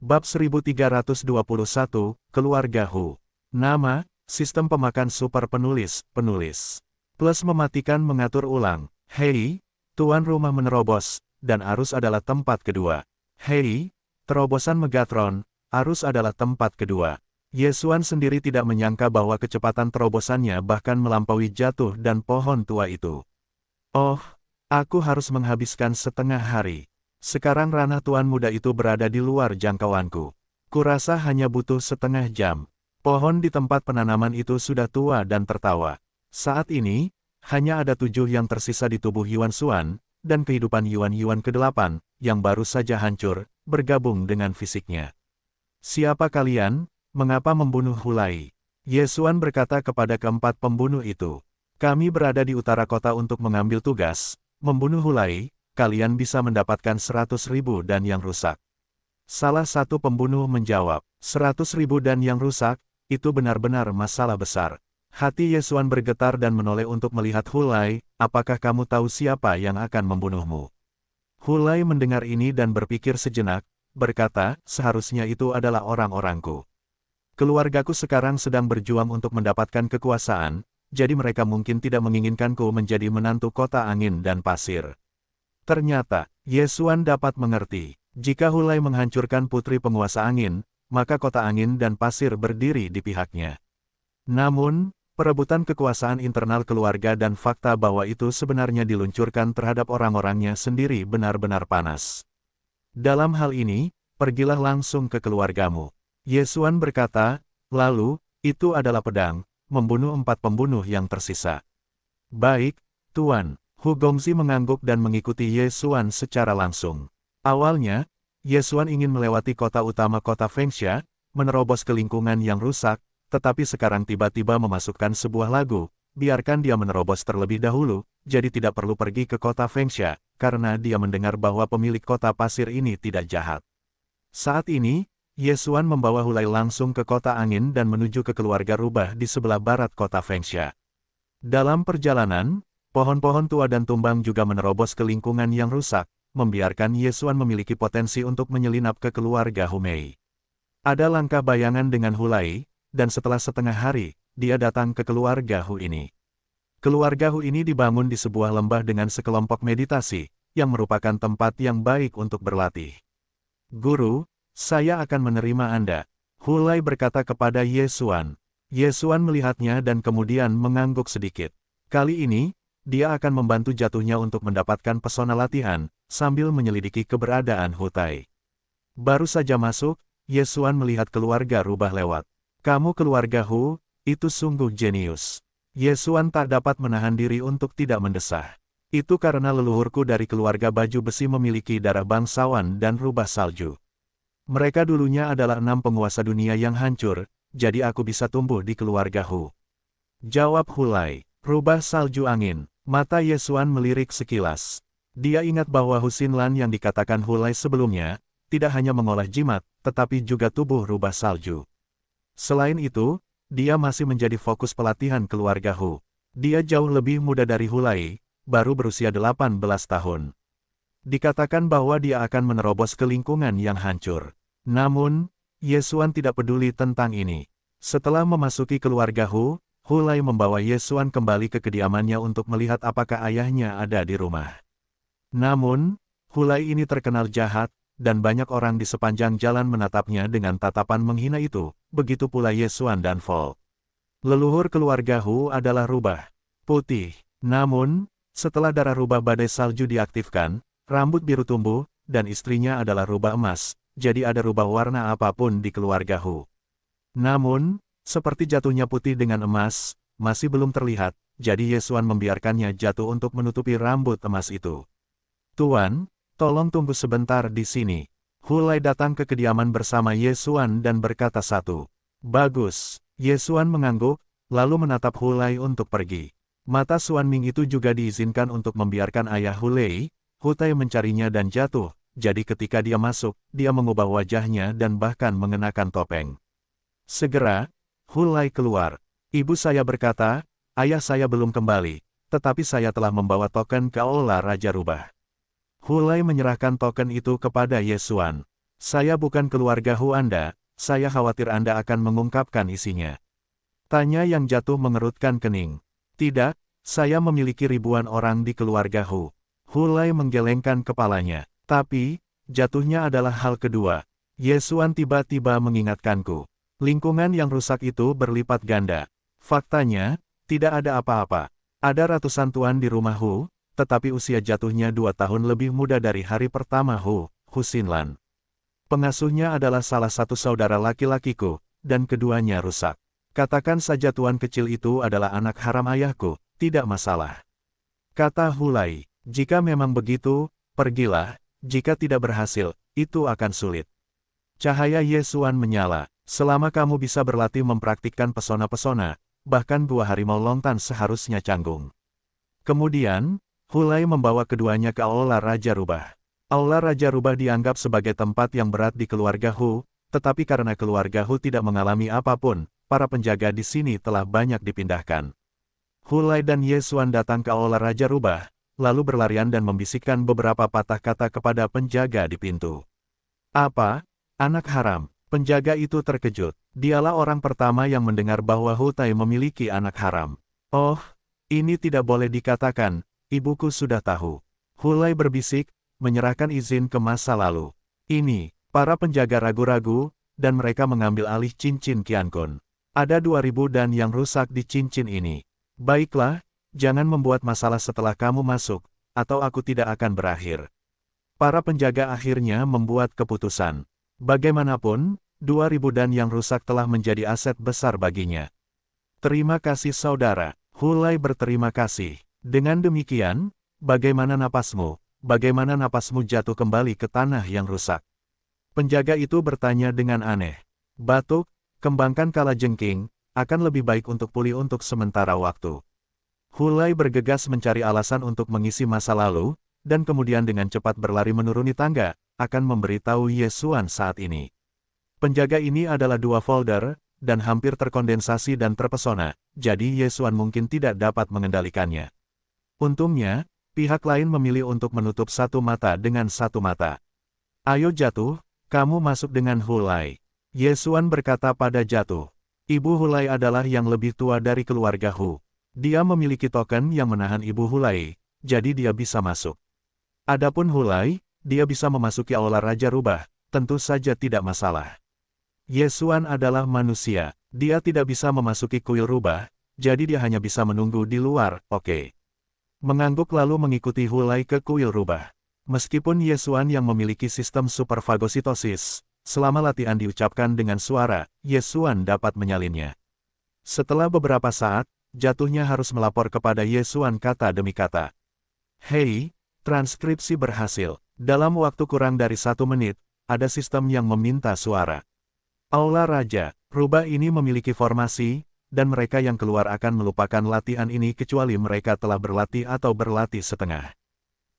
Bab 1321, Keluarga Hu. Nama, Sistem Pemakan Super Penulis, Plus mematikan mengatur ulang. Hei, tuan rumah menerobos, dan arus adalah tempat kedua. Hei, terobosan Megatron, arus adalah tempat kedua. Yesuan sendiri tidak menyangka bahwa kecepatan terobosannya bahkan melampaui jatuh dan pohon tua itu. Oh, aku harus menghabiskan setengah hari. Sekarang ranah tuan muda itu berada di luar jangkauanku. Kurasa hanya butuh setengah jam. Pohon di tempat penanaman itu sudah tua dan tertawa. Saat ini, hanya ada 7 yang tersisa di tubuh Yuan Xuan, dan kehidupan Yuan ke-8, yang baru saja hancur, bergabung dengan fisiknya. Siapa kalian? Mengapa membunuh Hulai? Yesuan berkata kepada keempat pembunuh itu. Kami berada di utara kota untuk mengambil tugas, membunuh Hulai, kalian bisa mendapatkan 100.000 dan yang rusak. Salah satu pembunuh menjawab, 100.000 dan yang rusak, itu benar-benar masalah besar. Hati Yesuan bergetar dan menoleh untuk melihat Hulai, apakah kamu tahu siapa yang akan membunuhmu? Hulai mendengar ini dan berpikir sejenak, berkata, seharusnya itu adalah orang-orangku. Keluargaku sekarang sedang berjuang untuk mendapatkan kekuasaan, jadi mereka mungkin tidak menginginkanku menjadi menantu kota angin dan pasir. Ternyata, Yesuan dapat mengerti, jika Hulai menghancurkan putri penguasa angin, maka kota angin dan pasir berdiri di pihaknya. Namun, perebutan kekuasaan internal keluarga dan fakta bahwa itu sebenarnya diluncurkan terhadap orang-orangnya sendiri benar-benar panas. Dalam hal ini, pergilah langsung ke keluargamu. Yesuan berkata, lalu, itu adalah pedang, membunuh 4 pembunuh yang tersisa. Baik, Tuan. Hu Gongzi mengangguk dan mengikuti Yesuan secara langsung. Awalnya, Yesuan ingin melewati kota utama kota Fengsha, menerobos ke lingkungan yang rusak, tetapi sekarang tiba-tiba memasukkan sebuah lagu, biarkan dia menerobos terlebih dahulu, jadi tidak perlu pergi ke kota Fengsha, karena dia mendengar bahwa pemilik kota pasir ini tidak jahat. Saat ini, Yesuan membawa Hulai langsung ke kota angin dan menuju ke keluarga rubah di sebelah barat kota Fengsha. Dalam perjalanan, pohon-pohon tua dan tumbang juga menerobos ke lingkungan yang rusak, membiarkan Yesuan memiliki potensi untuk menyelinap ke keluarga Humei. Ada langkah bayangan dengan Hulai, dan setelah setengah hari, dia datang ke keluarga Hu ini. Keluarga Hu ini dibangun di sebuah lembah dengan sekelompok meditasi, yang merupakan tempat yang baik untuk berlatih. Guru, saya akan menerima Anda, Hulai berkata kepada Yesuan. Yesuan melihatnya dan kemudian mengangguk sedikit. Kali ini, dia akan membantu jatuhnya untuk mendapatkan pesona latihan, sambil menyelidiki keberadaan Hutai. Baru saja masuk, Yesuan melihat keluarga rubah lewat. Kamu keluarga Hu, itu sungguh jenius. Yesuan tak dapat menahan diri untuk tidak mendesah. Itu karena leluhurku dari keluarga baju besi memiliki darah bangsawan dan rubah salju. Mereka dulunya adalah 6 penguasa dunia yang hancur, jadi aku bisa tumbuh di keluarga Hu. Jawab Hulai, rubah salju angin. Mata Yesuan melirik sekilas. Dia ingat bahwa Hu Xinlan yang dikatakan Hulai sebelumnya, tidak hanya mengolah jimat, tetapi juga tubuh rubah salju. Selain itu, dia masih menjadi fokus pelatihan keluarga Hu. Dia jauh lebih muda dari Hulai, baru berusia 18 tahun. Dikatakan bahwa dia akan menerobos ke lingkungan yang hancur. Namun, Yesuan tidak peduli tentang ini. Setelah memasuki keluarga Hu, Hulai membawa Yesuan kembali ke kediamannya untuk melihat apakah ayahnya ada di rumah. Namun, Hulai ini terkenal jahat, dan banyak orang di sepanjang jalan menatapnya dengan tatapan menghina itu, begitu pula Yesuan dan Vol. Leluhur keluarga Hu adalah rubah putih. Namun, setelah darah rubah badai salju diaktifkan, rambut biru tumbuh, dan istrinya adalah rubah emas, jadi ada rubah warna apapun di keluarga Hu. Namun, seperti jatuhnya putih dengan emas, masih belum terlihat, jadi Yesuan membiarkannya jatuh untuk menutupi rambut emas itu. Tuan, tolong tunggu sebentar di sini. Hulai datang ke kediaman bersama Yesuan dan berkata satu. Bagus. Yesuan mengangguk, lalu menatap Hulai untuk pergi. Mata Xuan Ming itu juga diizinkan untuk membiarkan ayah Hulai, Hutai mencarinya dan jatuh, jadi ketika dia masuk, dia mengubah wajahnya dan bahkan mengenakan topeng. Segera, Hulai keluar. Ibu saya berkata, ayah saya belum kembali, tetapi saya telah membawa token ke Aula Raja Rubah. Hulai menyerahkan token itu kepada Yesuan. Saya bukan keluarga Hu Anda, saya khawatir Anda akan mengungkapkan isinya. Tanya yang jatuh mengerutkan kening. Tidak, saya memiliki ribuan orang di keluarga Hu. Hulai menggelengkan kepalanya. Tapi, jatuhnya adalah hal kedua. Yesuan tiba-tiba mengingatkanku. Lingkungan yang rusak itu berlipat ganda. Faktanya, tidak ada apa-apa. Ada ratusan tuan di rumah Hu, tetapi usia jatuhnya 2 tahun lebih muda dari hari pertama Hu Xinlan. Pengasuhnya adalah salah satu saudara laki-lakiku, dan keduanya rusak. Katakan saja tuan kecil itu adalah anak haram ayahku, tidak masalah. Kata Hulai, jika memang begitu, pergilah, jika tidak berhasil, itu akan sulit. Cahaya Yesuan menyala. Selama kamu bisa berlatih mempraktikkan pesona-pesona, bahkan gua harimau lontan seharusnya canggung. Kemudian, Hulai membawa keduanya ke Aula Raja Rubah. Aula Raja Rubah dianggap sebagai tempat yang berat di keluarga Hu, tetapi karena keluarga Hu tidak mengalami apapun, para penjaga di sini telah banyak dipindahkan. Hulai dan Yesuan datang ke Aula Raja Rubah, lalu berlarian dan membisikkan beberapa patah kata kepada penjaga di pintu. Apa? Anak haram. Penjaga itu terkejut. Dialah orang pertama yang mendengar bahwa Hutai memiliki anak haram. Oh, ini tidak boleh dikatakan, ibuku sudah tahu. Hulai berbisik, menyerahkan izin ke masa lalu. Ini, para penjaga ragu-ragu, dan mereka mengambil alih cincin Qiankun. Ada 2000 dan yang rusak di cincin ini. Baiklah, jangan membuat masalah setelah kamu masuk, atau aku tidak akan berakhir. Para penjaga akhirnya membuat keputusan. Bagaimanapun, 2000 dan yang rusak telah menjadi aset besar baginya. Terima kasih saudara. Hulai berterima kasih. Dengan demikian, bagaimana napasmu? Bagaimana napasmu jatuh kembali ke tanah yang rusak? Penjaga itu bertanya dengan aneh. Batuk, kembangkan kalajengking, akan lebih baik untuk pulih untuk sementara waktu. Hulai bergegas mencari alasan untuk mengisi masa lalu, dan kemudian dengan cepat berlari menuruni tangga, akan memberitahu Yesuan saat ini. Penjaga ini adalah 2 folder, dan hampir terkondensasi dan terpesona, jadi Yesuan mungkin tidak dapat mengendalikannya. Untungnya, pihak lain memilih untuk menutup satu mata dengan satu mata. Ayo Jatuh, kamu masuk dengan Hulai. Yesuan berkata pada Jatuh. Ibu Hulai adalah yang lebih tua dari keluarga Hu. Dia memiliki token yang menahan Ibu Hulai, jadi dia bisa masuk. Adapun Hulai, dia bisa memasuki Aula Raja Rubah, tentu saja tidak masalah. Yesuan adalah manusia, dia tidak bisa memasuki kuil rubah, jadi dia hanya bisa menunggu di luar, oke. Mengangguk lalu mengikuti Hulai ke kuil rubah. Meskipun Yesuan yang memiliki sistem superfagositosis, selama latihan diucapkan dengan suara, Yesuan dapat menyalinnya. Setelah beberapa saat, Jatuhnya harus melapor kepada Yesuan kata demi kata. Hei, transkripsi berhasil. Dalam waktu kurang dari 1 menit, ada sistem yang meminta suara. Aula Raja, rubah ini memiliki formasi, dan mereka yang keluar akan melupakan latihan ini kecuali mereka telah berlatih atau berlatih setengah.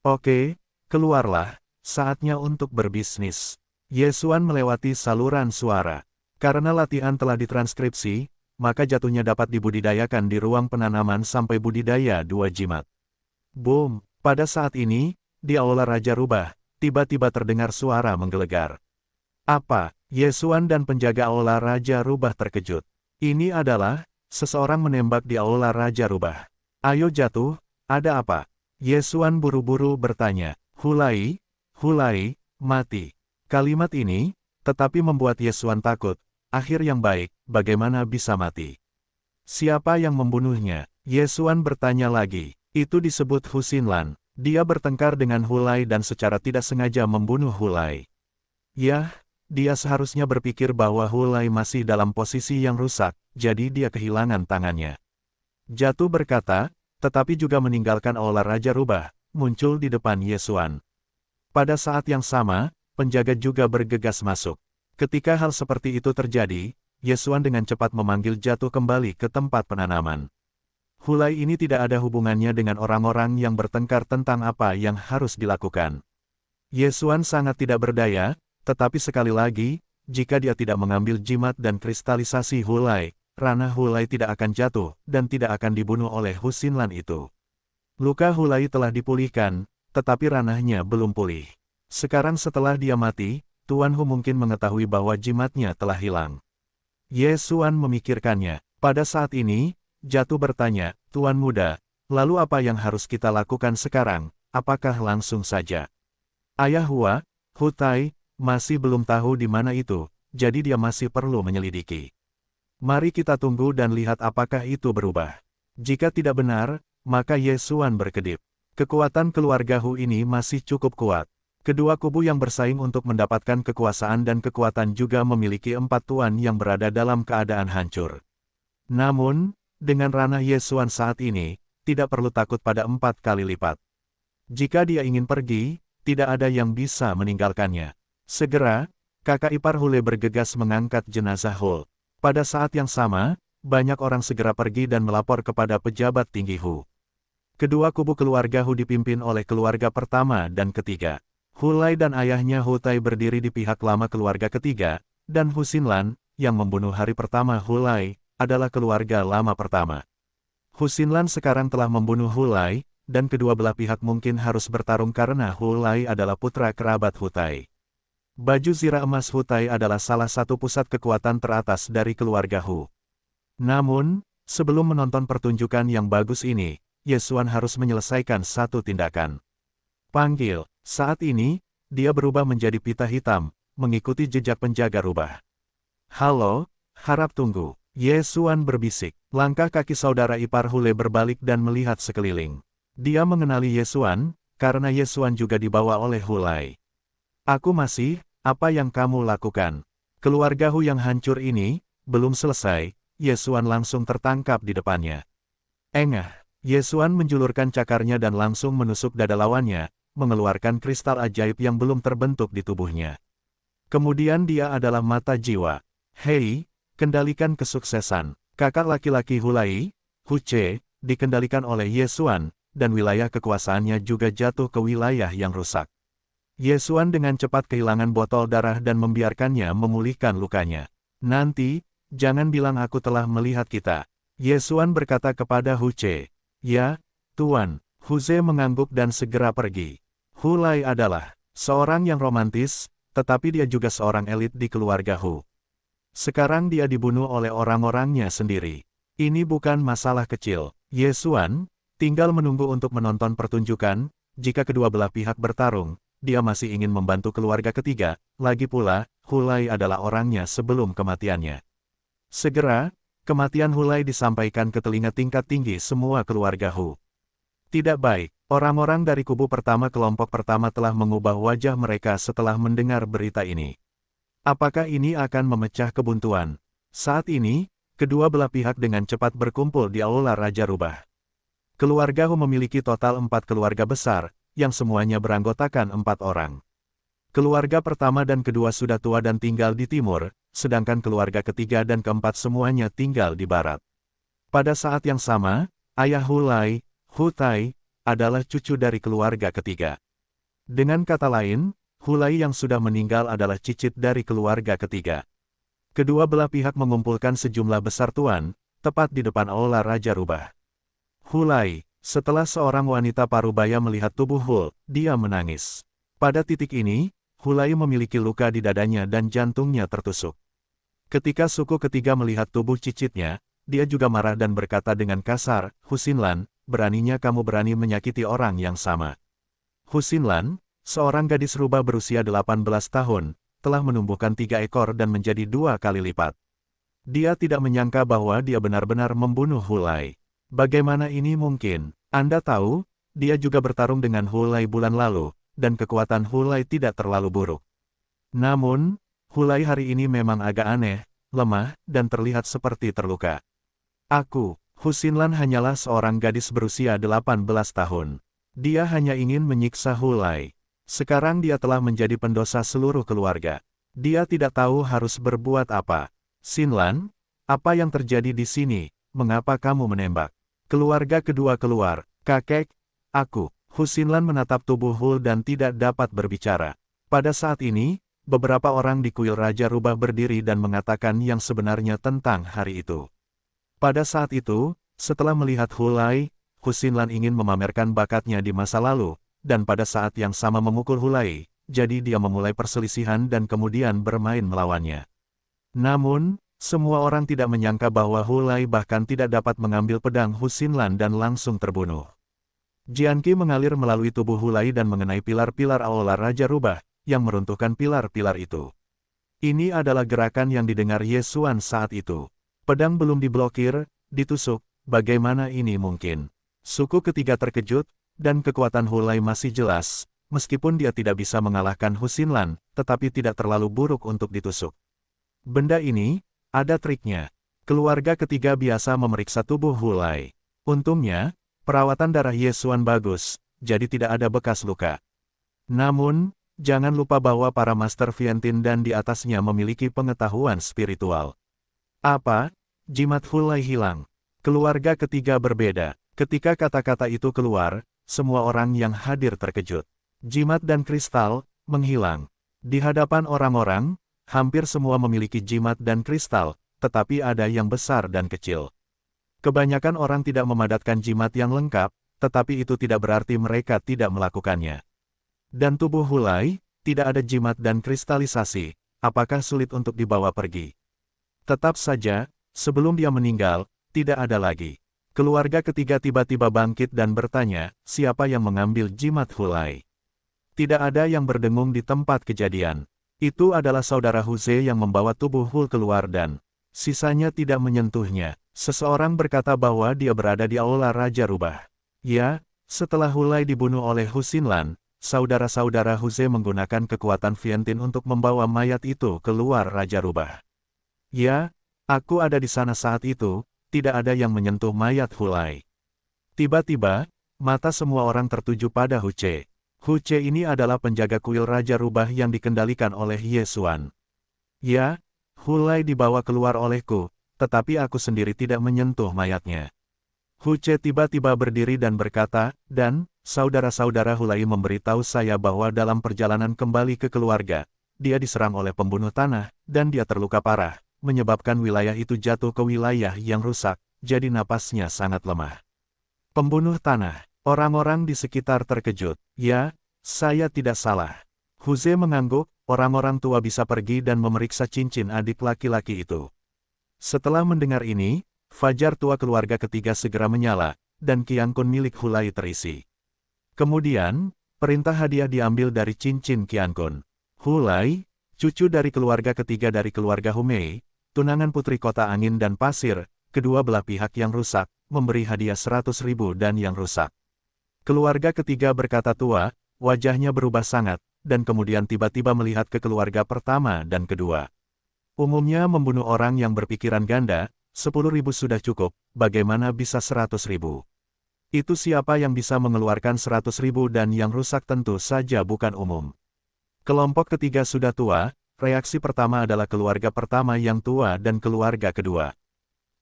Oke, keluarlah, saatnya untuk berbisnis. Yesuan melewati saluran suara. Karena latihan telah ditranskripsi, maka jatuhnya dapat dibudidayakan di ruang penanaman sampai budidaya 2 jimat. Boom, pada saat ini, di Aula Raja Rubah, tiba-tiba terdengar suara menggelegar. Apa? Yesuan dan penjaga Aula Raja Rubah terkejut. Ini adalah, seseorang menembak di Aula Raja Rubah. Ayo jatuh, ada apa? Yesuan buru-buru bertanya. Hulai, Hulai, mati. Kalimat ini, tetapi membuat Yesuan takut. Akhir yang baik, bagaimana bisa mati? Siapa yang membunuhnya? Yesuan bertanya lagi. Itu disebut Hu Xinlan. Dia bertengkar dengan Hulai dan secara tidak sengaja membunuh Hulai. Yah, dia seharusnya berpikir bahwa Hulai masih dalam posisi yang rusak, jadi dia kehilangan tangannya. Jatuh berkata, tetapi juga meninggalkan Aula Raja Rubah, muncul di depan Yesuan. Pada saat yang sama, penjaga juga bergegas masuk. Ketika hal seperti itu terjadi, Yesuan dengan cepat memanggil Jatuh kembali ke tempat penanaman. Hulai ini tidak ada hubungannya dengan orang-orang yang bertengkar tentang apa yang harus dilakukan. Yesuan sangat tidak berdaya, tetapi sekali lagi, jika dia tidak mengambil jimat dan kristalisasi Hulai, ranah Hulai tidak akan jatuh dan tidak akan dibunuh oleh Hu Xinlan itu. Luka Hulai telah dipulihkan, tetapi ranahnya belum pulih. Sekarang setelah dia mati, Tuan Hu mungkin mengetahui bahwa jimatnya telah hilang. Ye Xuan memikirkannya. Pada saat ini, Jatuh bertanya, Tuan Muda, lalu apa yang harus kita lakukan sekarang? Apakah langsung saja? Ayah Hua, Hu Tai, masih belum tahu di mana itu, jadi dia masih perlu menyelidiki. Mari kita tunggu dan lihat apakah itu berubah. Jika tidak benar, maka Ye Xuan berkedip. Kekuatan keluarga Hu ini masih cukup kuat. Kedua kubu yang bersaing untuk mendapatkan kekuasaan dan kekuatan juga memiliki 4 tuan yang berada dalam keadaan hancur. Namun, dengan ranah Ye Xuan saat ini, tidak perlu takut pada 4 kali lipat. Jika dia ingin pergi, tidak ada yang bisa meninggalkannya. Segera, kakak ipar Hule bergegas mengangkat jenazah Hul. Pada saat yang sama, banyak orang segera pergi dan melapor kepada pejabat tinggi Hu. Kedua kubu keluarga Hu dipimpin oleh keluarga pertama dan ketiga. Hulai dan ayahnya Hu Tai berdiri di pihak lama keluarga ketiga, dan Hu Xinlan, yang membunuh hari pertama Hulai, adalah keluarga lama pertama. Hu Xinlan sekarang telah membunuh Hulai, dan kedua belah pihak mungkin harus bertarung karena Hulai adalah putra kerabat Hu Tai. Baju zirah emas Hu Tai adalah salah satu pusat kekuatan teratas dari keluarga Hu. Namun, sebelum menonton pertunjukan yang bagus ini, Ye Xuan harus menyelesaikan satu tindakan. Panggil. Saat ini, dia berubah menjadi pita hitam, mengikuti jejak penjaga rubah. Halo, harap tunggu. Ye Xuan berbisik. Langkah kaki saudara ipar Hule berbalik dan melihat sekeliling. Dia mengenali Ye Xuan, karena Ye Xuan juga dibawa oleh Hulai. Aku masih, apa yang kamu lakukan? Keluarga Hu yang hancur ini, belum selesai, Ye Xuan langsung tertangkap di depannya. Engah. Ye Xuan menjulurkan cakarnya dan langsung menusuk dada lawannya, mengeluarkan kristal ajaib yang belum terbentuk di tubuhnya. Kemudian dia adalah mata jiwa. Hei, kendalikan kesuksesan. Kakak laki-laki Hulai, Hu Ce, dikendalikan oleh Ye Xuan, dan wilayah kekuasaannya juga jatuh ke wilayah yang rusak. Ye Xuan dengan cepat kehilangan botol darah dan membiarkannya memulihkan lukanya. Nanti, jangan bilang aku telah melihat kita. Ye Xuan berkata kepada Hu Ce. Ya, Tuan. Hu Ze mengangguk dan segera pergi. Hulai adalah seorang yang romantis, tetapi dia juga seorang elit di keluarga Hu. Sekarang dia dibunuh oleh orang-orangnya sendiri. Ini bukan masalah kecil. Ye Xuan tinggal menunggu untuk menonton pertunjukan. Jika kedua belah pihak bertarung, dia masih ingin membantu keluarga ketiga. Lagi pula, Hulai adalah orangnya sebelum kematiannya. Segera, kematian Hulai disampaikan ke telinga tingkat tinggi semua keluarga Hu. Tidak baik, orang-orang dari kubu pertama kelompok pertama telah mengubah wajah mereka setelah mendengar berita ini. Apakah ini akan memecah kebuntuan? Saat ini, kedua belah pihak dengan cepat berkumpul di Aula Raja Rubah. Keluarga Hu memiliki total 4 keluarga besar, yang semuanya beranggotakan 4 orang. Keluarga pertama dan kedua sudah tua dan tinggal di timur, sedangkan keluarga ketiga dan keempat semuanya tinggal di barat. Pada saat yang sama, ayah Hulai, Hu Tai, adalah cucu dari keluarga ketiga. Dengan kata lain, Hulai yang sudah meninggal adalah cicit dari keluarga ketiga. Kedua belah pihak mengumpulkan sejumlah besar tuan, tepat di depan Aula Raja Rubah. Hulai, setelah seorang wanita parubaya melihat tubuh Hul, dia menangis. Pada titik ini, Hulai memiliki luka di dadanya dan jantungnya tertusuk. Ketika suku ketiga melihat tubuh cicitnya, dia juga marah dan berkata dengan kasar, Hu Xinlan, beraninya kamu berani menyakiti orang yang sama. Hu Xinlan, seorang gadis rubah berusia 18 tahun, telah menumbuhkan 3 ekor dan menjadi 2 kali lipat. Dia tidak menyangka bahwa dia benar-benar membunuh Hulai. Bagaimana ini mungkin? Anda tahu, dia juga bertarung dengan Hulai bulan lalu, dan kekuatan Hulai tidak terlalu buruk. Namun, Hulai hari ini memang agak aneh, lemah, dan terlihat seperti terluka. Aku, Hu Xinlan hanyalah seorang gadis berusia 18 tahun. Dia hanya ingin menyiksa Hulai. Sekarang dia telah menjadi pendosa seluruh keluarga. Dia tidak tahu harus berbuat apa. Xinlan, apa yang terjadi di sini? Mengapa kamu menembak? Keluarga kedua keluar. Kakek, aku. Hu Xinlan menatap tubuh Hul dan tidak dapat berbicara. Pada saat ini, beberapa orang di kuil Raja Rubah berdiri dan mengatakan yang sebenarnya tentang hari itu. Pada saat itu, setelah melihat Hulai, Hu Xinlan ingin memamerkan bakatnya di masa lalu, dan pada saat yang sama memukul Hulai, jadi dia memulai perselisihan dan kemudian bermain melawannya. Namun, semua orang tidak menyangka bahwa Hulai bahkan tidak dapat mengambil pedang Hu Xinlan dan langsung terbunuh. Jianqi mengalir melalui tubuh Hulai dan mengenai pilar-pilar Aula Raja Rubah, yang meruntuhkan pilar-pilar itu. Ini adalah gerakan yang didengar Ye Xuan saat itu. Pedang belum diblokir, ditusuk, bagaimana ini mungkin? Suku ketiga terkejut, dan kekuatan Hulai masih jelas, meskipun dia tidak bisa mengalahkan Hu Xinlan, tetapi tidak terlalu buruk untuk ditusuk. Benda ini, ada triknya. Keluarga ketiga biasa memeriksa tubuh Hulai. Untungnya, perawatan darah Ye Xuan bagus, jadi tidak ada bekas luka. Namun, jangan lupa bahwa para Master Viantin dan di atasnya memiliki pengetahuan spiritual. Apa? Jimat Hulai hilang. Keluarga ketiga berbeda. Ketika kata-kata itu keluar, semua orang yang hadir terkejut. Jimat dan kristal menghilang. Di hadapan orang-orang, hampir semua memiliki jimat dan kristal, tetapi ada yang besar dan kecil. Kebanyakan orang tidak memadatkan jimat yang lengkap, tetapi itu tidak berarti mereka tidak melakukannya. Dan tubuh Hulai, tidak ada jimat dan kristalisasi, apakah sulit untuk dibawa pergi? Tetap saja, sebelum dia meninggal, tidak ada lagi. Keluarga ketiga tiba-tiba bangkit dan bertanya, siapa yang mengambil jimat Hulai? Tidak ada yang berdengung di tempat kejadian. Itu adalah saudara Huze yang membawa tubuh Hul keluar dan sisanya tidak menyentuhnya. Seseorang berkata bahwa dia berada di Aula Raja Rubah. Ya, setelah Hulai dibunuh oleh Hu Xinlan, saudara-saudara Huze menggunakan kekuatan Viantin untuk membawa mayat itu keluar Raja Rubah. Ya, aku ada di sana saat itu, tidak ada yang menyentuh mayat Hulai. Tiba-tiba, mata semua orang tertuju pada Hu Ce. Hu Ce ini adalah penjaga kuil Raja Rubah yang dikendalikan oleh Ye Xuan. Ya, Hulai dibawa keluar olehku, tetapi aku sendiri tidak menyentuh mayatnya. Hu Ce tiba-tiba berdiri dan berkata, dan, saudara-saudara Hulai memberitahu saya bahwa dalam perjalanan kembali ke keluarga, dia diserang oleh pembunuh tanah, dan dia terluka parah, menyebabkan wilayah itu jatuh ke wilayah yang rusak, jadi napasnya sangat lemah. Pembunuh tanah, orang-orang di sekitar terkejut. Ya, saya tidak salah. Huze mengangguk, orang-orang tua bisa pergi dan memeriksa cincin adik laki-laki itu. Setelah mendengar ini, fajar tua keluarga ketiga segera menyala, dan Qiankun milik Hulai terisi. Kemudian, perintah hadiah diambil dari cincin Qiankun. Hulai, cucu dari keluarga ketiga dari keluarga Humei, tunangan putri kota angin dan pasir, kedua belah pihak yang rusak, memberi hadiah 100.000 dan yang rusak. Keluarga ketiga berkata tua, wajahnya berubah sangat, dan kemudian tiba-tiba melihat ke keluarga pertama dan kedua. Umumnya membunuh orang yang berpikiran ganda, 10.000 sudah cukup, bagaimana bisa 100.000? Itu siapa yang bisa mengeluarkan 100.000 dan yang rusak tentu saja bukan umum. Kelompok ketiga sudah tua, reaksi pertama adalah keluarga pertama yang tua dan keluarga kedua.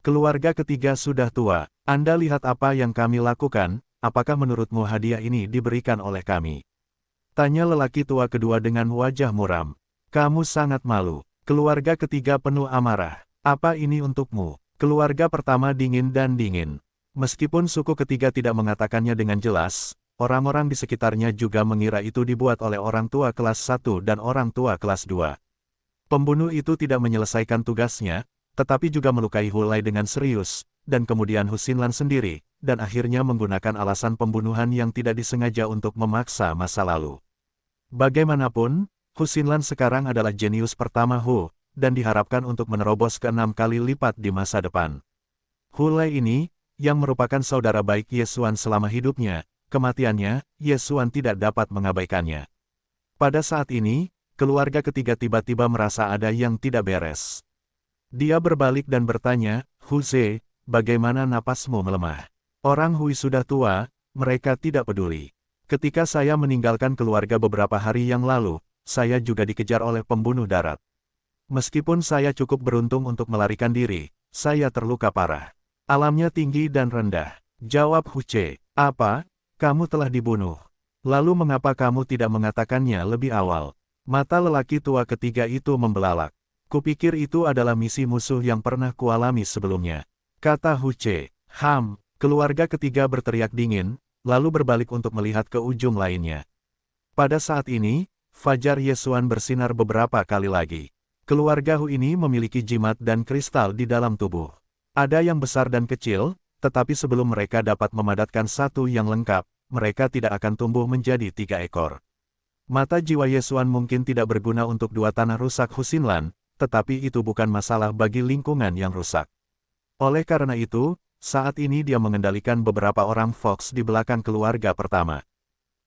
Keluarga ketiga sudah tua, Anda lihat apa yang kami lakukan, apakah menurutmu hadiah ini diberikan oleh kami? Tanya lelaki tua kedua dengan wajah muram. Kamu sangat malu. Keluarga ketiga penuh amarah. Apa ini untukmu? Keluarga pertama dingin dan dingin. Meskipun suku ketiga tidak mengatakannya dengan jelas, orang-orang di sekitarnya juga mengira itu dibuat oleh orang tua kelas 1 dan orang tua kelas 2. Pembunuh itu tidak menyelesaikan tugasnya, tetapi juga melukai Hulai dengan serius, dan kemudian Hu Xinlan sendiri, dan akhirnya menggunakan alasan pembunuhan yang tidak disengaja untuk memaksa masa lalu. Bagaimanapun, Hu Xinlan sekarang adalah jenius pertama Hu, dan diharapkan untuk menerobos ke 6 kali lipat di masa depan. Hulai ini, yang merupakan saudara baik Ye Xuan selama hidupnya, kematiannya, Ye Xuan tidak dapat mengabaikannya. Pada saat ini, keluarga ketiga tiba-tiba merasa ada yang tidak beres. Dia berbalik dan bertanya, Huze, bagaimana napasmu melemah? Orang Hui sudah tua, mereka tidak peduli. Ketika saya meninggalkan keluarga beberapa hari yang lalu, saya juga dikejar oleh pembunuh darat. Meskipun saya cukup beruntung untuk melarikan diri, saya terluka parah. Alamnya tinggi dan rendah. Jawab Hu Ce. Apa? Kamu telah dibunuh. Lalu mengapa kamu tidak mengatakannya lebih awal? Mata lelaki tua ketiga itu membelalak. Kupikir itu adalah misi musuh yang pernah kualami sebelumnya. Kata Hu Ce. Keluarga ketiga berteriak dingin, lalu berbalik untuk melihat ke ujung lainnya. Pada saat ini, Fajar Yesuan bersinar beberapa kali lagi. Keluarga Hu ini memiliki jimat dan kristal di dalam tubuh. Ada yang besar dan kecil, tetapi sebelum mereka dapat memadatkan satu yang lengkap, mereka tidak akan tumbuh menjadi 3 ekor. Mata jiwa Yesuan mungkin tidak berguna untuk 2 tanah rusak Husinlan, tetapi itu bukan masalah bagi lingkungan yang rusak. Oleh karena itu, saat ini dia mengendalikan beberapa orang Fox di belakang keluarga pertama.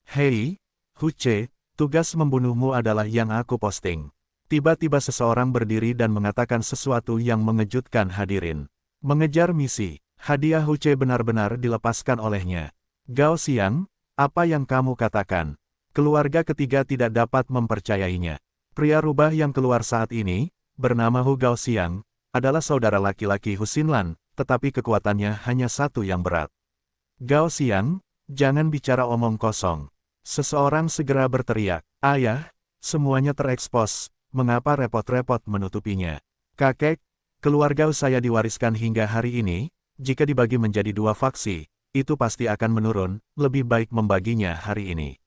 Hei, Huce, tugas membunuhmu adalah yang aku posting. Tiba-tiba seseorang berdiri dan mengatakan sesuatu yang mengejutkan hadirin. Mengejar misi, hadiah Huce benar-benar dilepaskan olehnya. Gao Xiang, apa yang kamu katakan? Keluarga ketiga tidak dapat mempercayainya. Pria rubah yang keluar saat ini, bernama Hu Gao Xiang, adalah saudara laki-laki Husinlan, tetapi kekuatannya hanya satu yang berat. Gao Xiang, jangan bicara omong kosong. Seseorang segera berteriak, ayah, semuanya terekspos, mengapa repot-repot menutupinya? Kakek, keluarga saya diwariskan hingga hari ini, jika dibagi menjadi 2 faksi, itu pasti akan menurun, lebih baik membaginya hari ini.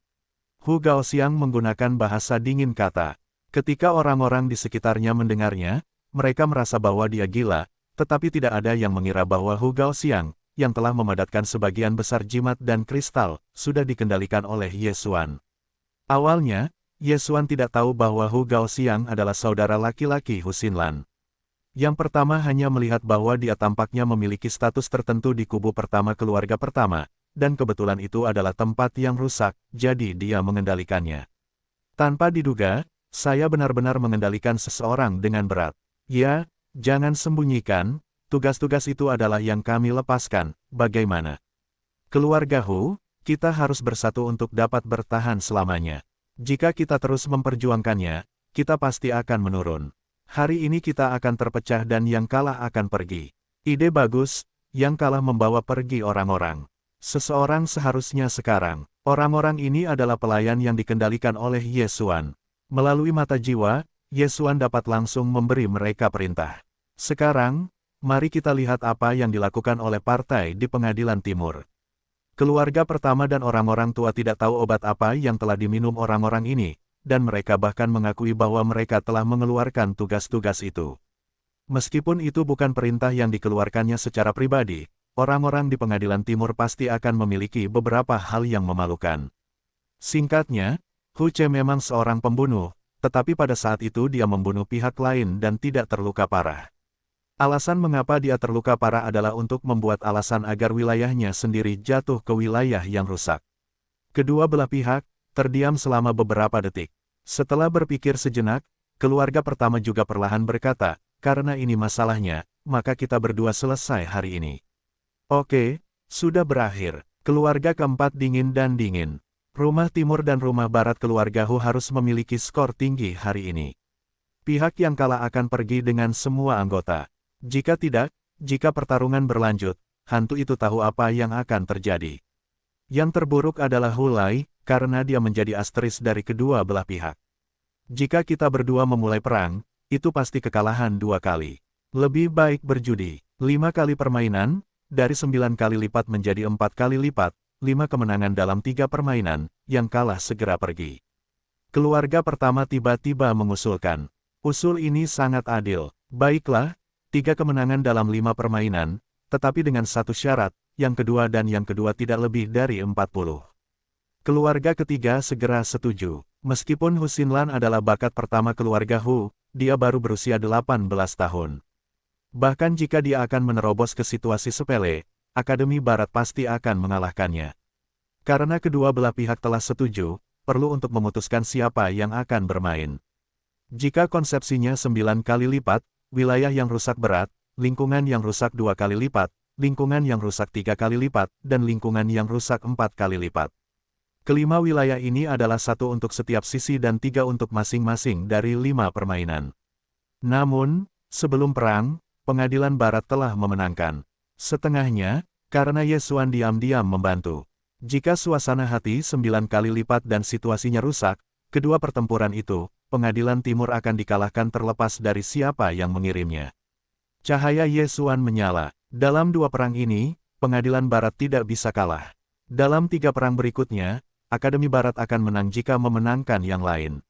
Hu Gao Xiang menggunakan bahasa dingin kata. Ketika orang-orang di sekitarnya mendengarnya, mereka merasa bahwa dia gila, tetapi tidak ada yang mengira bahwa Hu Gao Xiang, yang telah memadatkan sebagian besar jimat dan kristal, sudah dikendalikan oleh Yesuan. Awalnya, Yesuan tidak tahu bahwa Hu Gao Xiang adalah saudara laki-laki Husinlan. Yang pertama hanya melihat bahwa dia tampaknya memiliki status tertentu di kubu pertama keluarga pertama, dan kebetulan itu adalah tempat yang rusak, jadi dia mengendalikannya. Tanpa diduga, saya benar-benar mengendalikan seseorang dengan berat. Ya, jangan sembunyikan, tugas-tugas itu adalah yang kami lepaskan, bagaimana? Keluarga Hu, kita harus bersatu untuk dapat bertahan selamanya. Jika kita terus memperjuangkannya, kita pasti akan menurun. Hari ini kita akan terpecah dan yang kalah akan pergi. Ide bagus, yang kalah membawa pergi orang-orang. Seseorang seharusnya sekarang. Orang-orang ini adalah pelayan yang dikendalikan oleh Yesuan. Melalui mata jiwa, Yesuan dapat langsung memberi mereka perintah. Sekarang, mari kita lihat apa yang dilakukan oleh partai di Pengadilan Timur. Keluarga pertama dan orang-orang tua tidak tahu obat apa yang telah diminum orang-orang ini, dan mereka bahkan mengakui bahwa mereka telah mengeluarkan tugas-tugas itu. Meskipun itu bukan perintah yang dikeluarkannya secara pribadi, orang-orang di Pengadilan Timur pasti akan memiliki beberapa hal yang memalukan. Singkatnya, Hu Ce memang seorang pembunuh, tetapi pada saat itu dia membunuh pihak lain dan tidak terluka parah. Alasan mengapa dia terluka parah adalah untuk membuat alasan agar wilayahnya sendiri jatuh ke wilayah yang rusak. Kedua belah pihak terdiam selama beberapa detik. Setelah berpikir sejenak, keluarga pertama juga perlahan berkata, karena ini masalahnya, maka kita berdua selesai hari ini. Oke, sudah berakhir. Keluarga keempat dingin dan dingin. Rumah timur dan rumah barat keluarga Hu harus memiliki skor tinggi hari ini. Pihak yang kalah akan pergi dengan semua anggota. Jika tidak, jika pertarungan berlanjut, hantu itu tahu apa yang akan terjadi. Yang terburuk adalah Hulai, karena dia menjadi asteris dari kedua belah pihak. Jika kita berdua memulai perang, itu pasti kekalahan 2 kali. Lebih baik berjudi, 5 kali permainan, dari 9 kali lipat menjadi 4 kali lipat, 5 kemenangan dalam 3 permainan, yang kalah segera pergi. Keluarga pertama tiba-tiba mengusulkan. Usul ini sangat adil. Baiklah, 3 kemenangan dalam 5 permainan, tetapi dengan satu syarat, yang kedua dan yang kedua tidak lebih dari 40. Keluarga ketiga segera setuju. Meskipun Hu Xinlan adalah bakat pertama keluarga Hu, dia baru berusia 18 tahun. Bahkan jika dia akan menerobos ke situasi sepele, Akademi Barat pasti akan mengalahkannya. Karena kedua belah pihak telah setuju, perlu untuk memutuskan siapa yang akan bermain. Jika konsepsinya 9 kali lipat, wilayah yang rusak berat, lingkungan yang rusak 2 kali lipat, lingkungan yang rusak 3 kali lipat, dan lingkungan yang rusak 4 kali lipat. Kelima wilayah ini adalah 1 untuk setiap sisi dan 3 untuk masing-masing dari 5 permainan. Namun, sebelum perang, Pengadilan Barat telah memenangkan. Setengahnya, karena Yesuan diam-diam membantu. Jika suasana hati 9 kali lipat dan situasinya rusak, kedua pertempuran itu, Pengadilan Timur akan dikalahkan terlepas dari siapa yang mengirimnya. Cahaya Yesuan menyala. Dalam 2 perang ini, Pengadilan Barat tidak bisa kalah. Dalam 3 perang berikutnya, Akademi Barat akan menang jika memenangkan yang lain.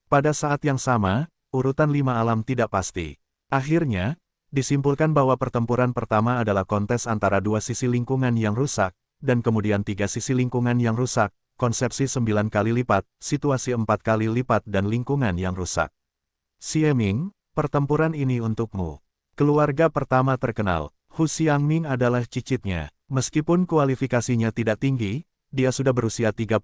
Pada saat yang sama, urutan 5 alam tidak pasti. Akhirnya, disimpulkan bahwa pertempuran pertama adalah kontes antara dua sisi lingkungan yang rusak, dan kemudian tiga sisi lingkungan yang rusak, konsepsi 9 kali lipat, situasi 4 kali lipat dan lingkungan yang rusak. Xie Ming, pertempuran ini untukmu. Keluarga pertama terkenal, Hu Xiangming adalah cicitnya. Meskipun kualifikasinya tidak tinggi, dia sudah berusia 30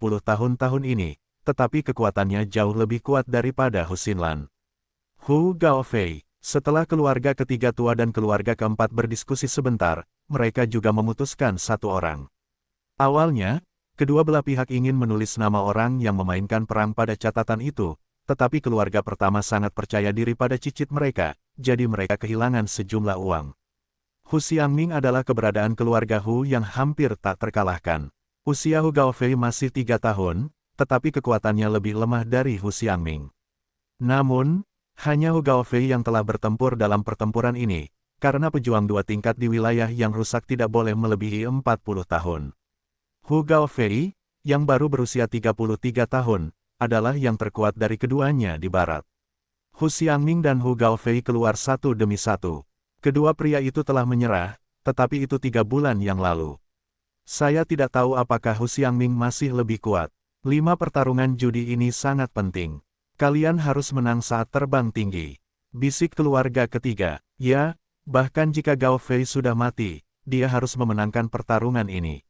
tahun ini, tetapi kekuatannya jauh lebih kuat daripada Hu Xinlan. Hu Gaofei. Setelah keluarga ketiga tua dan keluarga keempat berdiskusi sebentar, mereka juga memutuskan satu orang. Awalnya, kedua belah pihak ingin menulis nama orang yang memainkan perang pada catatan itu, tetapi keluarga pertama sangat percaya diri pada cicit mereka, jadi mereka kehilangan sejumlah uang. Hu Xiangming adalah keberadaan keluarga Hu yang hampir tak terkalahkan. Usia Hu Gaofei masih 3 tahun, tetapi kekuatannya lebih lemah dari Hu Xiangming. Namun, hanya Hu Gaofei yang telah bertempur dalam pertempuran ini, karena pejuang dua tingkat di wilayah yang rusak tidak boleh melebihi 40 tahun. Hu Gaofei, yang baru berusia 33 tahun, adalah yang terkuat dari keduanya di barat. Hu Xiangming dan Hu Gaofei keluar satu demi satu. Kedua pria itu telah menyerah, tetapi itu 3 bulan yang lalu. Saya tidak tahu apakah Hu Xiangming masih lebih kuat. 5 pertarungan judi ini sangat penting. Kalian harus menang saat terbang tinggi. Bisik keluarga ketiga. Ya, bahkan jika Gaofei sudah mati, dia harus memenangkan pertarungan ini.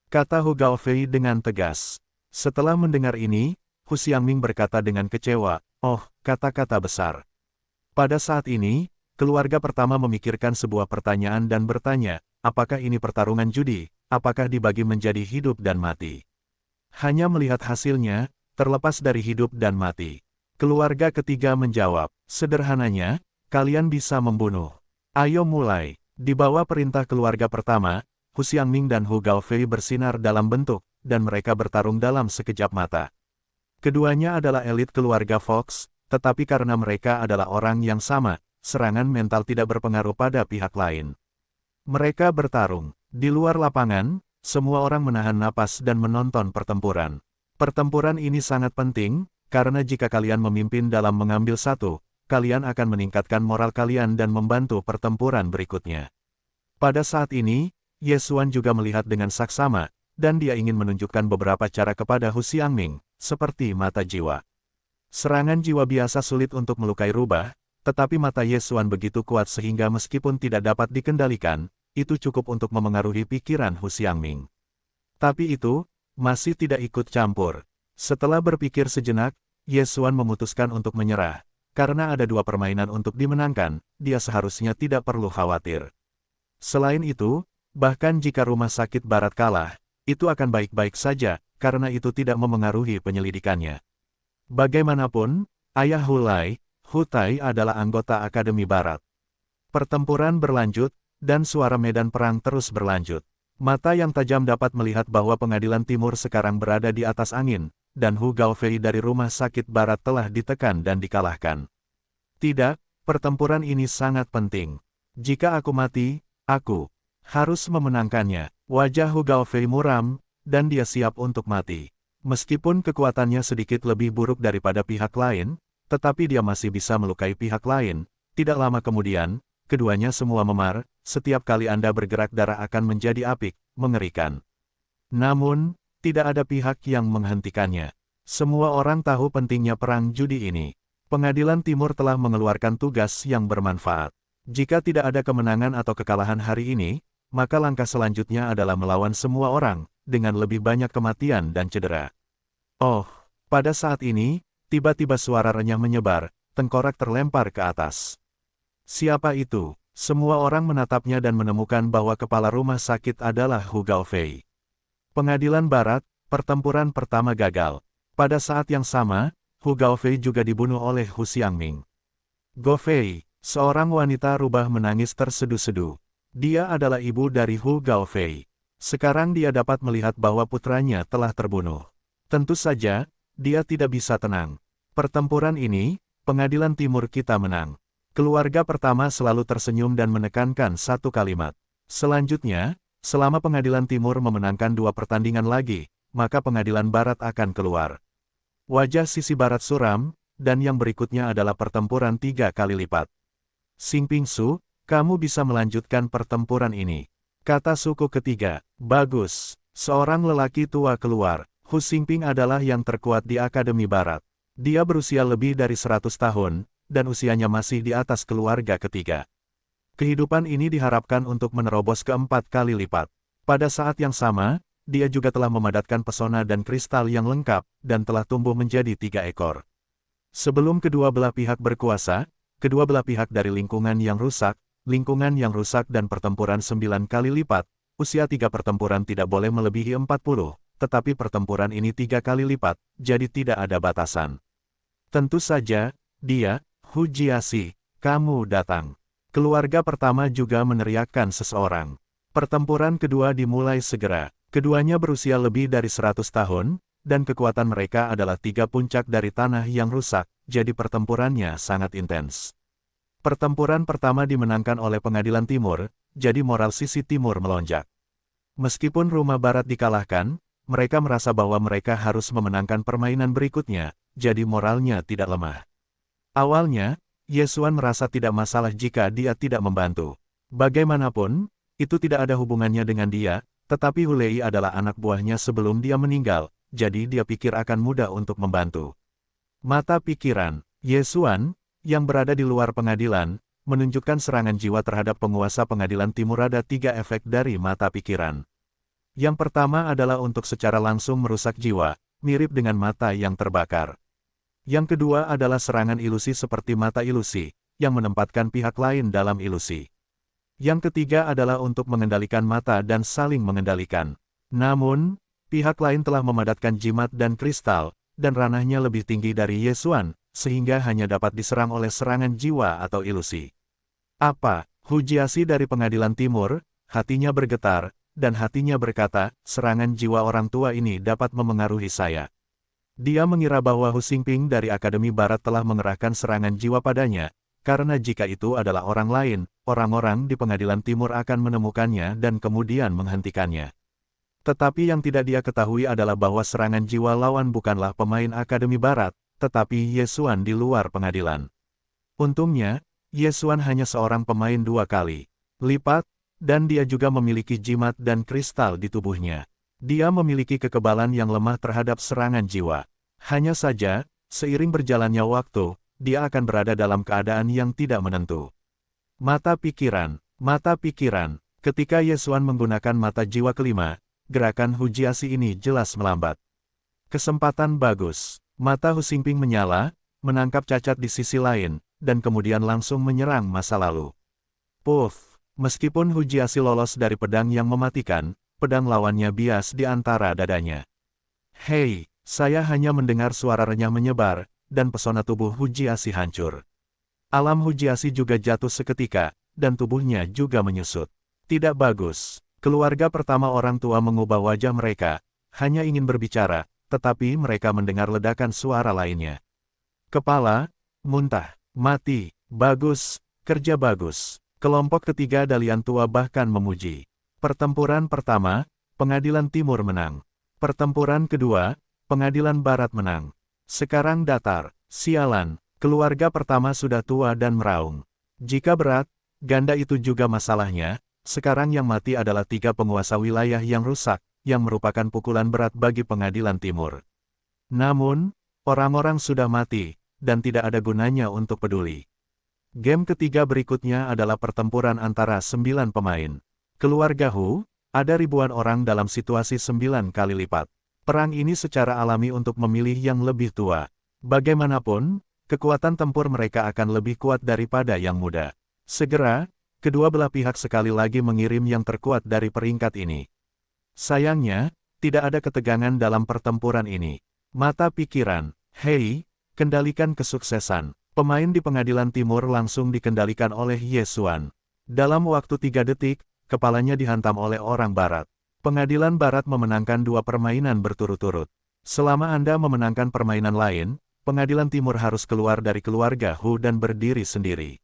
Kata Hu Gaofei dengan tegas. Setelah mendengar ini, Hu Xiangming berkata dengan kecewa, "Oh, kata-kata besar." Pada saat ini, keluarga pertama memikirkan sebuah pertanyaan dan bertanya, apakah ini pertarungan judi, apakah dibagi menjadi hidup dan mati. Hanya melihat hasilnya, terlepas dari hidup dan mati. Keluarga ketiga menjawab, sederhananya, kalian bisa membunuh. Ayo mulai. Di bawah perintah keluarga pertama, Hu Xiangming dan Hu Gaofei bersinar dalam bentuk, dan mereka bertarung dalam sekejap mata. Keduanya adalah elit keluarga Fox, tetapi karena mereka adalah orang yang sama, serangan mental tidak berpengaruh pada pihak lain. Mereka bertarung. Di luar lapangan, semua orang menahan napas dan menonton pertempuran. Pertempuran ini sangat penting, karena jika kalian memimpin dalam mengambil satu, kalian akan meningkatkan moral kalian dan membantu pertempuran berikutnya. Pada saat ini, Ye Xuan juga melihat dengan saksama, dan dia ingin menunjukkan beberapa cara kepada Hu Xiangming, seperti mata jiwa. Serangan jiwa biasa sulit untuk melukai rubah, tetapi mata Ye Xuan begitu kuat sehingga meskipun tidak dapat dikendalikan, itu cukup untuk memengaruhi pikiran Hu Xiangming. Tapi itu, masih tidak ikut campur. Setelah berpikir sejenak, Ye Xuan memutuskan untuk menyerah. Karena ada 2 permainan untuk dimenangkan, dia seharusnya tidak perlu khawatir. Selain itu, bahkan jika rumah sakit barat kalah, itu akan baik-baik saja, karena itu tidak memengaruhi penyelidikannya. Bagaimanapun, ayah Hu Lai, Hu Tai adalah anggota Akademi Barat. Pertempuran berlanjut, dan suara medan perang terus berlanjut. Mata yang tajam dapat melihat bahwa pengadilan timur sekarang berada di atas angin, dan Hu Gaofei dari rumah sakit barat telah ditekan dan dikalahkan. Tidak, pertempuran ini sangat penting. Jika aku mati, aku harus memenangkannya. Wajah Hu Gaofei muram, dan dia siap untuk mati. Meskipun kekuatannya sedikit lebih buruk daripada pihak lain, tetapi dia masih bisa melukai pihak lain. Tidak lama kemudian, keduanya semua memar, setiap kali Anda bergerak darah akan menjadi apik, mengerikan. Namun, tidak ada pihak yang menghentikannya. Semua orang tahu pentingnya perang judi ini. Pengadilan Timur telah mengeluarkan tugas yang bermanfaat. Jika tidak ada kemenangan atau kekalahan hari ini, maka langkah selanjutnya adalah melawan semua orang, dengan lebih banyak kematian dan cedera. Oh, pada saat ini, tiba-tiba suara renyah menyebar, tengkorak terlempar ke atas. Siapa itu? Semua orang menatapnya dan menemukan bahwa kepala rumah sakit adalah Hu Gaofei. Pengadilan Barat, pertempuran pertama gagal. Pada saat yang sama, Hu Gaofei juga dibunuh oleh Hu Xiangming. Gaofei, seorang wanita rubah menangis terseduh-seduh. Dia adalah ibu dari Hu Gaofei. Sekarang dia dapat melihat bahwa putranya telah terbunuh. Tentu saja, dia tidak bisa tenang. Pertempuran ini, Pengadilan Timur kita menang. Keluarga pertama selalu tersenyum dan menekankan satu kalimat. Selanjutnya, selama Pengadilan Timur memenangkan 2 pertandingan lagi, maka Pengadilan Barat akan keluar. Wajah sisi barat suram, dan yang berikutnya adalah pertempuran 3 kali lipat. Xing Pingsu, kamu bisa melanjutkan pertempuran ini. Kata suku ketiga, bagus. Seorang lelaki tua keluar. Hu Xingping adalah yang terkuat di Akademi Barat. Dia berusia lebih dari 100 tahun, dan usianya masih di atas keluarga ketiga. Kehidupan ini diharapkan untuk menerobos ke 4 kali lipat. Pada saat yang sama, dia juga telah memadatkan pesona dan kristal yang lengkap, dan telah tumbuh menjadi 3 ekor. Sebelum kedua belah pihak berkuasa, kedua belah pihak dari lingkungan yang rusak dan pertempuran 9 kali lipat, usia 3 pertempuran tidak boleh melebihi 40, tetapi pertempuran ini 3 kali lipat, jadi tidak ada batasan. Tentu saja, dia, Hu Jiasi, kamu datang. Keluarga pertama juga meneriakkan seseorang. Pertempuran kedua dimulai segera. Keduanya berusia lebih dari 100 tahun, dan kekuatan mereka adalah 3 puncak dari tanah yang rusak, jadi pertempurannya sangat intens. Pertempuran pertama dimenangkan oleh Pengadilan Timur, jadi moral sisi Timur melonjak. Meskipun Rumah Barat dikalahkan, mereka merasa bahwa mereka harus memenangkan permainan berikutnya, jadi moralnya tidak lemah. Awalnya, Yesuan merasa tidak masalah jika dia tidak membantu. Bagaimanapun, itu tidak ada hubungannya dengan dia, tetapi Hulei adalah anak buahnya sebelum dia meninggal, jadi dia pikir akan mudah untuk membantu. Mata pikiran, Yesuan, yang berada di luar pengadilan, menunjukkan serangan jiwa terhadap penguasa Pengadilan Timur. Ada 3 efek dari mata pikiran. Yang pertama adalah untuk secara langsung merusak jiwa, mirip dengan mata yang terbakar. Yang kedua adalah serangan ilusi seperti mata ilusi, yang menempatkan pihak lain dalam ilusi. Yang ketiga adalah untuk mengendalikan mata dan saling mengendalikan. Namun, pihak lain telah memadatkan jimat dan kristal, dan ranahnya lebih tinggi dari Yesuan, sehingga hanya dapat diserang oleh serangan jiwa atau ilusi. Apa? Hu Jiasi dari Pengadilan Timur, hatinya bergetar, dan hatinya berkata, serangan jiwa orang tua ini dapat memengaruhi saya. Dia mengira bahwa Hu Xingping dari Akademi Barat telah mengerahkan serangan jiwa padanya, karena jika itu adalah orang lain, orang-orang di Pengadilan Timur akan menemukannya dan kemudian menghentikannya. Tetapi yang tidak dia ketahui adalah bahwa serangan jiwa lawan bukanlah pemain Akademi Barat, tetapi Yesuan di luar pengadilan. Untungnya, Yesuan hanya seorang pemain 2 kali lipat, dan dia juga memiliki jimat dan kristal di tubuhnya. Dia memiliki kekebalan yang lemah terhadap serangan jiwa. Hanya saja, seiring berjalannya waktu, dia akan berada dalam keadaan yang tidak menentu. Mata pikiran. Ketika Yesuan menggunakan mata jiwa kelima, gerakan Hu Jiasi ini jelas melambat. Kesempatan bagus. Mata Hu Xingping menyala, menangkap cacat di sisi lain, dan kemudian langsung menyerang masa lalu. Puff! Meskipun Hu Jiasi lolos dari pedang yang mematikan, pedang lawannya bias di antara dadanya. Hei, saya hanya mendengar suara renyah menyebar, dan pesona tubuh Hu Jiasi hancur. Alam Hu Jiasi juga jatuh seketika, dan tubuhnya juga menyusut. Tidak bagus. Keluarga pertama orang tua mengubah wajah mereka, hanya ingin berbicara, tetapi mereka mendengar ledakan suara lainnya. Kepala, muntah, mati, bagus, kerja bagus. Kelompok ketiga Dalian Tua bahkan memuji. Pertempuran pertama, Pengadilan Timur menang. Pertempuran kedua, Pengadilan Barat menang. Sekarang datar, sialan, keluarga pertama sudah tua dan meraung. Jika berat, ganda itu juga masalahnya, sekarang yang mati adalah 3 penguasa wilayah yang rusak, yang merupakan pukulan berat bagi Pengadilan Timur. Namun, orang-orang sudah mati, dan tidak ada gunanya untuk peduli. Game ketiga berikutnya adalah pertempuran antara 9 pemain. Keluarga Hu, ada ribuan orang dalam situasi 9 kali lipat. Perang ini secara alami untuk memilih yang lebih tua. Bagaimanapun, kekuatan tempur mereka akan lebih kuat daripada yang muda. Segera, kedua belah pihak sekali lagi mengirim yang terkuat dari peringkat ini. Sayangnya, tidak ada ketegangan dalam pertempuran ini. Mata pikiran, hei, kendalikan kesuksesan. Pemain di Pengadilan Timur langsung dikendalikan oleh Yesuan. Dalam waktu 3 detik, kepalanya dihantam oleh orang Barat. Pengadilan Barat memenangkan 2 permainan berturut-turut. Selama Anda memenangkan permainan lain, Pengadilan Timur harus keluar dari keluarga Hu dan berdiri sendiri.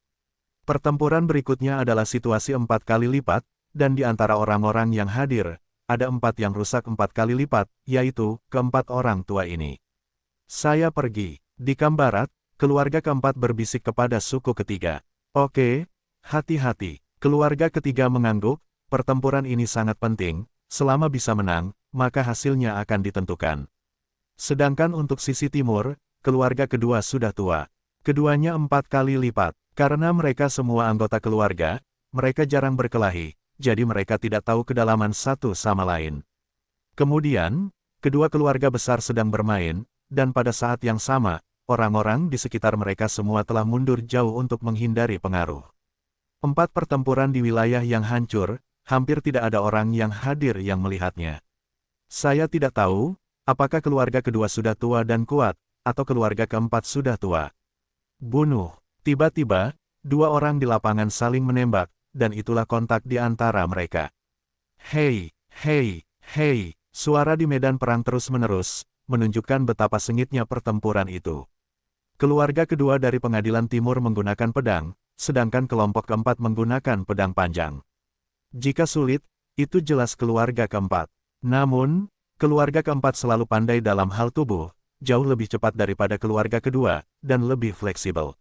Pertempuran berikutnya adalah situasi 4 kali lipat, dan di antara orang-orang yang hadir, ada 4 yang rusak 4 kali lipat, yaitu keempat orang tua ini. Saya pergi. Di Kam Barat, keluarga keempat berbisik kepada suku ketiga. Oke, hati-hati. Keluarga ketiga mengangguk, pertempuran ini sangat penting, selama bisa menang, maka hasilnya akan ditentukan. Sedangkan untuk sisi timur, keluarga kedua sudah tua. Keduanya 4 kali lipat. Karena mereka semua anggota keluarga, mereka jarang berkelahi, jadi mereka tidak tahu kedalaman satu sama lain. Kemudian, kedua keluarga besar sedang bermain, dan pada saat yang sama, orang-orang di sekitar mereka semua telah mundur jauh untuk menghindari pengaruh. 4 pertempuran di wilayah yang hancur, hampir tidak ada orang yang hadir yang melihatnya. Saya tidak tahu, apakah keluarga kedua sudah tua dan kuat, atau keluarga keempat sudah tua. Bunuh. Tiba-tiba, 2 orang di lapangan saling menembak, dan itulah kontak di antara mereka. Hei, hei, hei, suara di medan perang terus-menerus, menunjukkan betapa sengitnya pertempuran itu. Keluarga kedua dari pengadilan timur menggunakan pedang, sedangkan kelompok keempat menggunakan pedang panjang. Jika sulit, itu jelas keluarga keempat. Namun, keluarga keempat selalu pandai dalam hal tubuh, jauh lebih cepat daripada keluarga kedua, dan lebih fleksibel.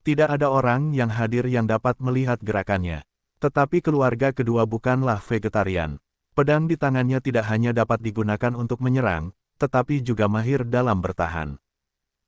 Tidak ada orang yang hadir yang dapat melihat gerakannya. Tetapi keluarga kedua bukanlah vegetarian. Pedang di tangannya tidak hanya dapat digunakan untuk menyerang, tetapi juga mahir dalam bertahan.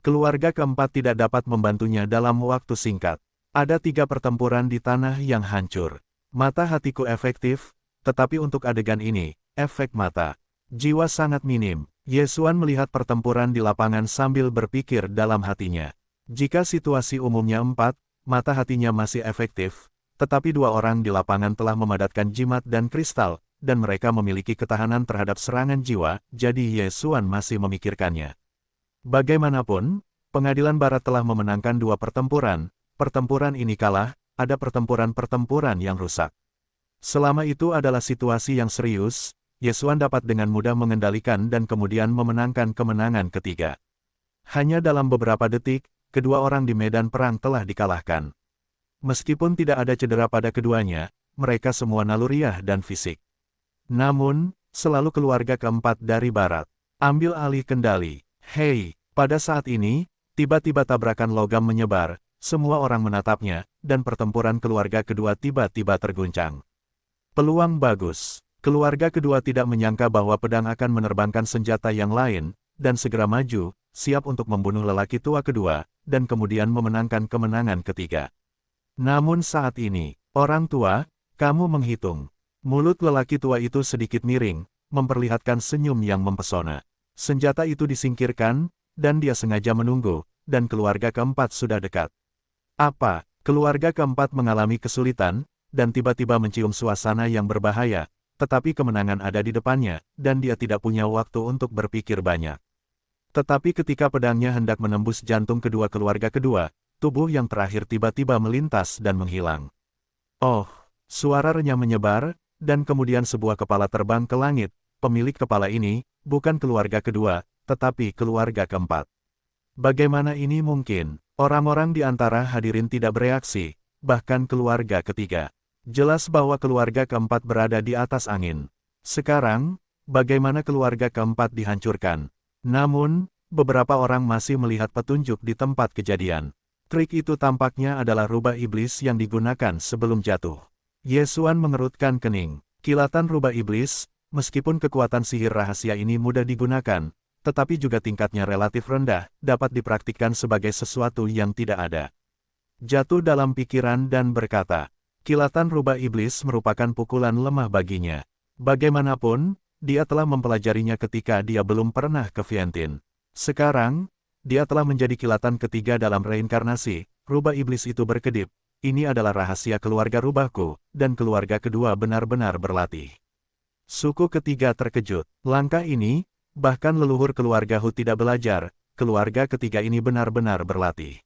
Keluarga keempat tidak dapat membantunya dalam waktu singkat. Ada 3 pertempuran di tanah yang hancur. Mata hatiku efektif, tetapi untuk adegan ini, efek mata. Jiwa sangat minim. Yesuan melihat pertempuran di lapangan sambil berpikir dalam hatinya. Jika situasi umumnya 4, mata hatinya masih efektif, tetapi 2 orang di lapangan telah memadatkan jimat dan kristal, dan mereka memiliki ketahanan terhadap serangan jiwa, jadi Yesuan masih memikirkannya. Bagaimanapun, pengadilan barat telah memenangkan 2 pertempuran, pertempuran ini kalah, ada pertempuran-pertempuran yang rusak. Selama itu adalah situasi yang serius, Yesuan dapat dengan mudah mengendalikan dan kemudian memenangkan kemenangan ketiga. Hanya dalam beberapa detik, kedua orang di medan perang telah dikalahkan. Meskipun tidak ada cedera pada keduanya, mereka semua naluriah dan fisik. Namun, selalu keluarga keempat dari barat. Ambil alih kendali. Hei, pada saat ini, tiba-tiba tabrakan logam menyebar, semua orang menatapnya, dan pertempuran keluarga kedua tiba-tiba terguncang. Peluang bagus. Keluarga kedua tidak menyangka bahwa pedang akan menerbangkan senjata yang lain, dan segera maju, siap untuk membunuh lelaki tua kedua, dan kemudian memenangkan kemenangan ketiga. Namun saat ini, orang tua, kamu menghitung. Mulut lelaki tua itu sedikit miring, memperlihatkan senyum yang mempesona. Senjata itu disingkirkan, dan dia sengaja menunggu, dan keluarga keempat sudah dekat. Apa? Keluarga keempat mengalami kesulitan, dan tiba-tiba mencium suasana yang berbahaya, tetapi kemenangan ada di depannya, dan dia tidak punya waktu untuk berpikir banyak. Tetapi ketika pedangnya hendak menembus jantung kedua keluarga kedua, tubuh yang terakhir tiba-tiba melintas dan menghilang. Oh, suara renyah menyebar, dan kemudian sebuah kepala terbang ke langit. Pemilik kepala ini, bukan keluarga kedua, tetapi keluarga keempat. Bagaimana ini mungkin? Orang-orang di antara hadirin tidak bereaksi, bahkan keluarga ketiga. Jelas bahwa keluarga keempat berada di atas angin. Sekarang, bagaimana keluarga keempat dihancurkan? Namun, beberapa orang masih melihat petunjuk di tempat kejadian. Trik itu tampaknya adalah rubah iblis yang digunakan sebelum jatuh. Yesuan mengerutkan kening. Kilatan rubah iblis, meskipun kekuatan sihir rahasia ini mudah digunakan, tetapi juga tingkatnya relatif rendah, dapat dipraktikkan sebagai sesuatu yang tidak ada. Jatuh dalam pikiran dan berkata, kilatan rubah iblis merupakan pukulan lemah baginya. Bagaimanapun, dia telah mempelajarinya ketika dia belum pernah ke Vientin. Sekarang, dia telah menjadi kilatan ketiga dalam reinkarnasi. Rubah iblis itu berkedip. Ini adalah rahasia keluarga rubahku, dan keluarga kedua benar-benar berlatih. Suku ketiga terkejut. Langkah ini, bahkan leluhur keluarga Hu tidak belajar, keluarga ketiga ini benar-benar berlatih.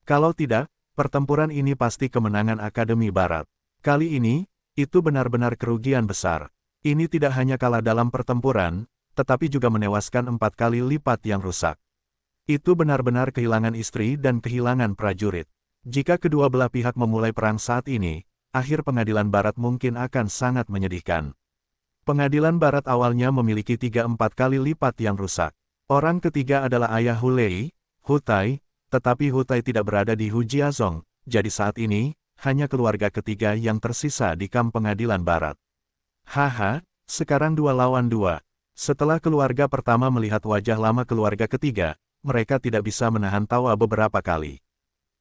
Kalau tidak, pertempuran ini pasti kemenangan Akademi Barat. Kali ini, itu benar-benar kerugian besar. Ini tidak hanya kalah dalam pertempuran, tetapi juga menewaskan 4 kali lipat yang rusak. Itu benar-benar kehilangan istri dan kehilangan prajurit. Jika kedua belah pihak memulai perang saat ini, akhir pengadilan Barat mungkin akan sangat menyedihkan. Pengadilan Barat awalnya memiliki 3-4 kali lipat yang rusak. Orang ketiga adalah ayah Hu Lei, Hu Tai, tetapi Hutai tidak berada di Hujiazong, jadi saat ini, hanya keluarga ketiga yang tersisa di kamp pengadilan barat. Haha, sekarang 2 lawan 2. Setelah keluarga pertama melihat wajah lama keluarga ketiga, mereka tidak bisa menahan tawa beberapa kali.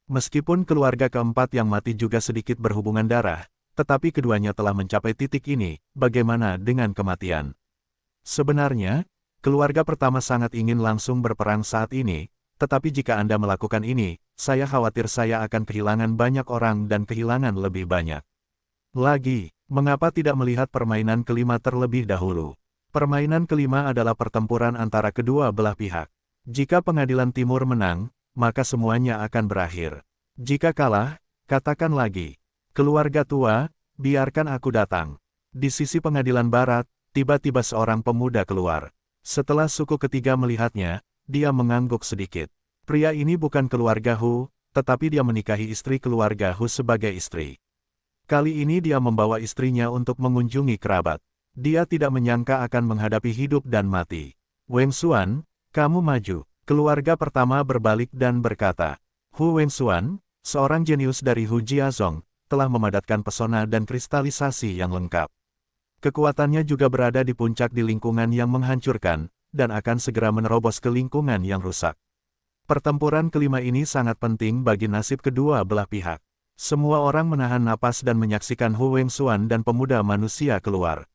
Meskipun keluarga keempat yang mati juga sedikit berhubungan darah, tetapi keduanya telah mencapai titik ini, bagaimana dengan kematian? Sebenarnya, keluarga pertama sangat ingin langsung berperang saat ini, tetapi jika Anda melakukan ini, saya khawatir saya akan kehilangan banyak orang dan kehilangan lebih banyak. Lagi, mengapa tidak melihat permainan kelima terlebih dahulu? Permainan kelima adalah pertempuran antara kedua belah pihak. Jika pengadilan timur menang, maka semuanya akan berakhir. Jika kalah, katakan lagi, keluarga tua, biarkan aku datang. Di sisi pengadilan barat, tiba-tiba seorang pemuda keluar. Setelah suku ketiga melihatnya, dia mengangguk sedikit. Pria ini bukan keluarga Hu, tetapi dia menikahi istri keluarga Hu sebagai istri. Kali ini dia membawa istrinya untuk mengunjungi kerabat. Dia tidak menyangka akan menghadapi hidup dan mati. Wen Xuan, kamu maju. Keluarga pertama berbalik dan berkata, Hu Wen Xuan, seorang jenius dari Hujiazong, telah memadatkan pesona dan kristalisasi yang lengkap. Kekuatannya juga berada di puncak di lingkungan yang menghancurkan, dan akan segera menerobos ke lingkungan yang rusak. Pertempuran kelima ini sangat penting bagi nasib kedua belah pihak. Semua orang menahan napas dan menyaksikan Hu Wen Xuan dan pemuda manusia keluar.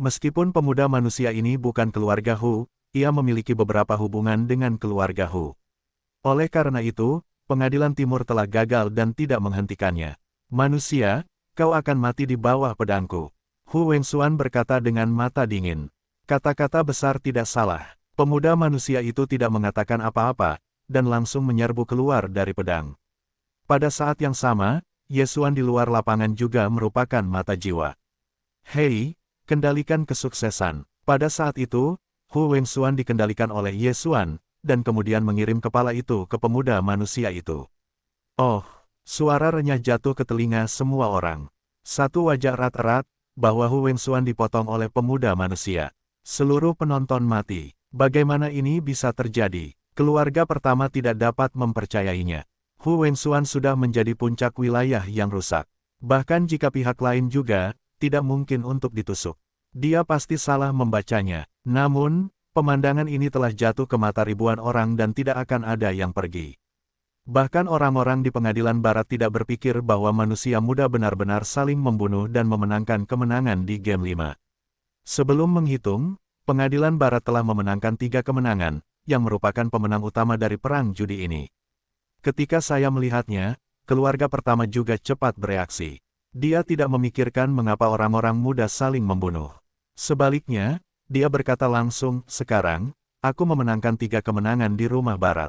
Meskipun pemuda manusia ini bukan keluarga Hu, ia memiliki beberapa hubungan dengan keluarga Hu. Oleh karena itu, pengadilan timur telah gagal dan tidak menghentikannya. Manusia, kau akan mati di bawah pedangku. Hu Wen Xuan berkata dengan mata dingin. Kata-kata besar tidak salah. Pemuda manusia itu tidak mengatakan apa-apa, dan langsung menyerbu keluar dari pedang. Pada saat yang sama, Ye Xuan di luar lapangan juga merupakan mata jiwa. Hei, kendalikan kesuksesan. Pada saat itu, Hu Wen Xuan dikendalikan oleh Ye Xuan, dan kemudian mengirim kepala itu ke pemuda manusia itu. Oh, suara renyah jatuh ke telinga semua orang. Satu wajah erat-erat, bahwa Hu Wen Xuan dipotong oleh pemuda manusia. Seluruh penonton mati. Bagaimana ini bisa terjadi? Keluarga pertama tidak dapat mempercayainya. Hu Wen Xuan sudah menjadi puncak wilayah yang rusak. Bahkan jika pihak lain juga, tidak mungkin untuk ditusuk. Dia pasti salah membacanya. Namun, pemandangan ini telah jatuh ke mata ribuan orang dan tidak akan ada yang pergi. Bahkan orang-orang di pengadilan barat tidak berpikir bahwa manusia muda benar-benar saling membunuh dan memenangkan kemenangan di game 5. Sebelum menghitung, pengadilan barat telah memenangkan 3 kemenangan, yang merupakan pemenang utama dari perang judi ini. Ketika saya melihatnya, keluarga pertama juga cepat bereaksi. Dia tidak memikirkan mengapa orang-orang muda saling membunuh. Sebaliknya, dia berkata langsung, sekarang, aku memenangkan 3 kemenangan di rumah barat.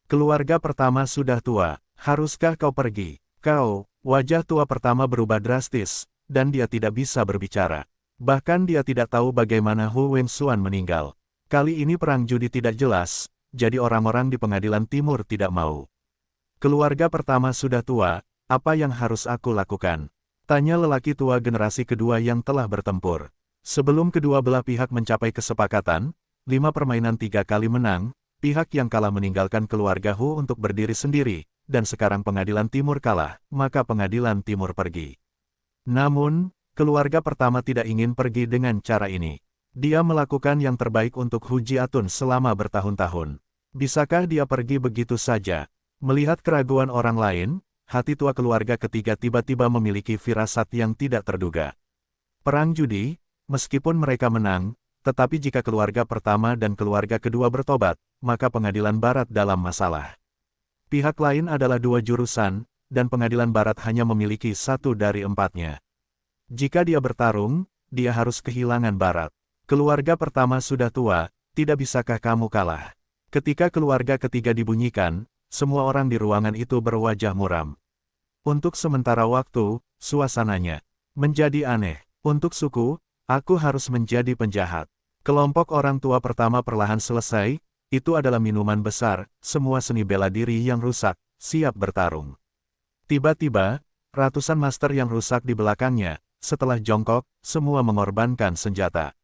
Keluarga pertama sudah tua, haruskah kau pergi? Kau, wajah tua pertama berubah drastis, dan dia tidak bisa berbicara. Bahkan dia tidak tahu bagaimana Hu Wen Xuan meninggal. Kali ini perang judi tidak jelas, jadi orang-orang di pengadilan timur tidak mau. Keluarga pertama sudah tua, apa yang harus aku lakukan? Tanya lelaki tua generasi kedua yang telah bertempur. Sebelum kedua belah pihak mencapai kesepakatan, 5 permainan 3 kali menang, pihak yang kalah meninggalkan keluarga Hu untuk berdiri sendiri, dan sekarang pengadilan timur kalah, maka pengadilan timur pergi. Namun, keluarga pertama tidak ingin pergi dengan cara ini. Dia melakukan yang terbaik untuk Hu Jiatun selama bertahun-tahun. Bisakah dia pergi begitu saja? Melihat keraguan orang lain, hati tua keluarga ketiga tiba-tiba memiliki firasat yang tidak terduga. Perang judi, meskipun mereka menang, tetapi jika keluarga pertama dan keluarga kedua bertobat, maka pengadilan barat dalam masalah. Pihak lain adalah 2 jurusan, dan pengadilan barat hanya memiliki 1 dari 4-nya. Jika dia bertarung, dia harus kehilangan barat. Keluarga pertama sudah tua, tidak bisakah kamu kalah? Ketika keluarga ketiga dibunyikan, semua orang di ruangan itu berwajah muram. Untuk sementara waktu, suasananya menjadi aneh. Untuk suku, aku harus menjadi penjahat. Kelompok orang tua pertama perlahan selesai, itu adalah minuman besar, semua seni bela diri yang rusak, siap bertarung. Tiba-tiba, ratusan master yang rusak di belakangnya, setelah jongkok, semua mengorbankan senjata.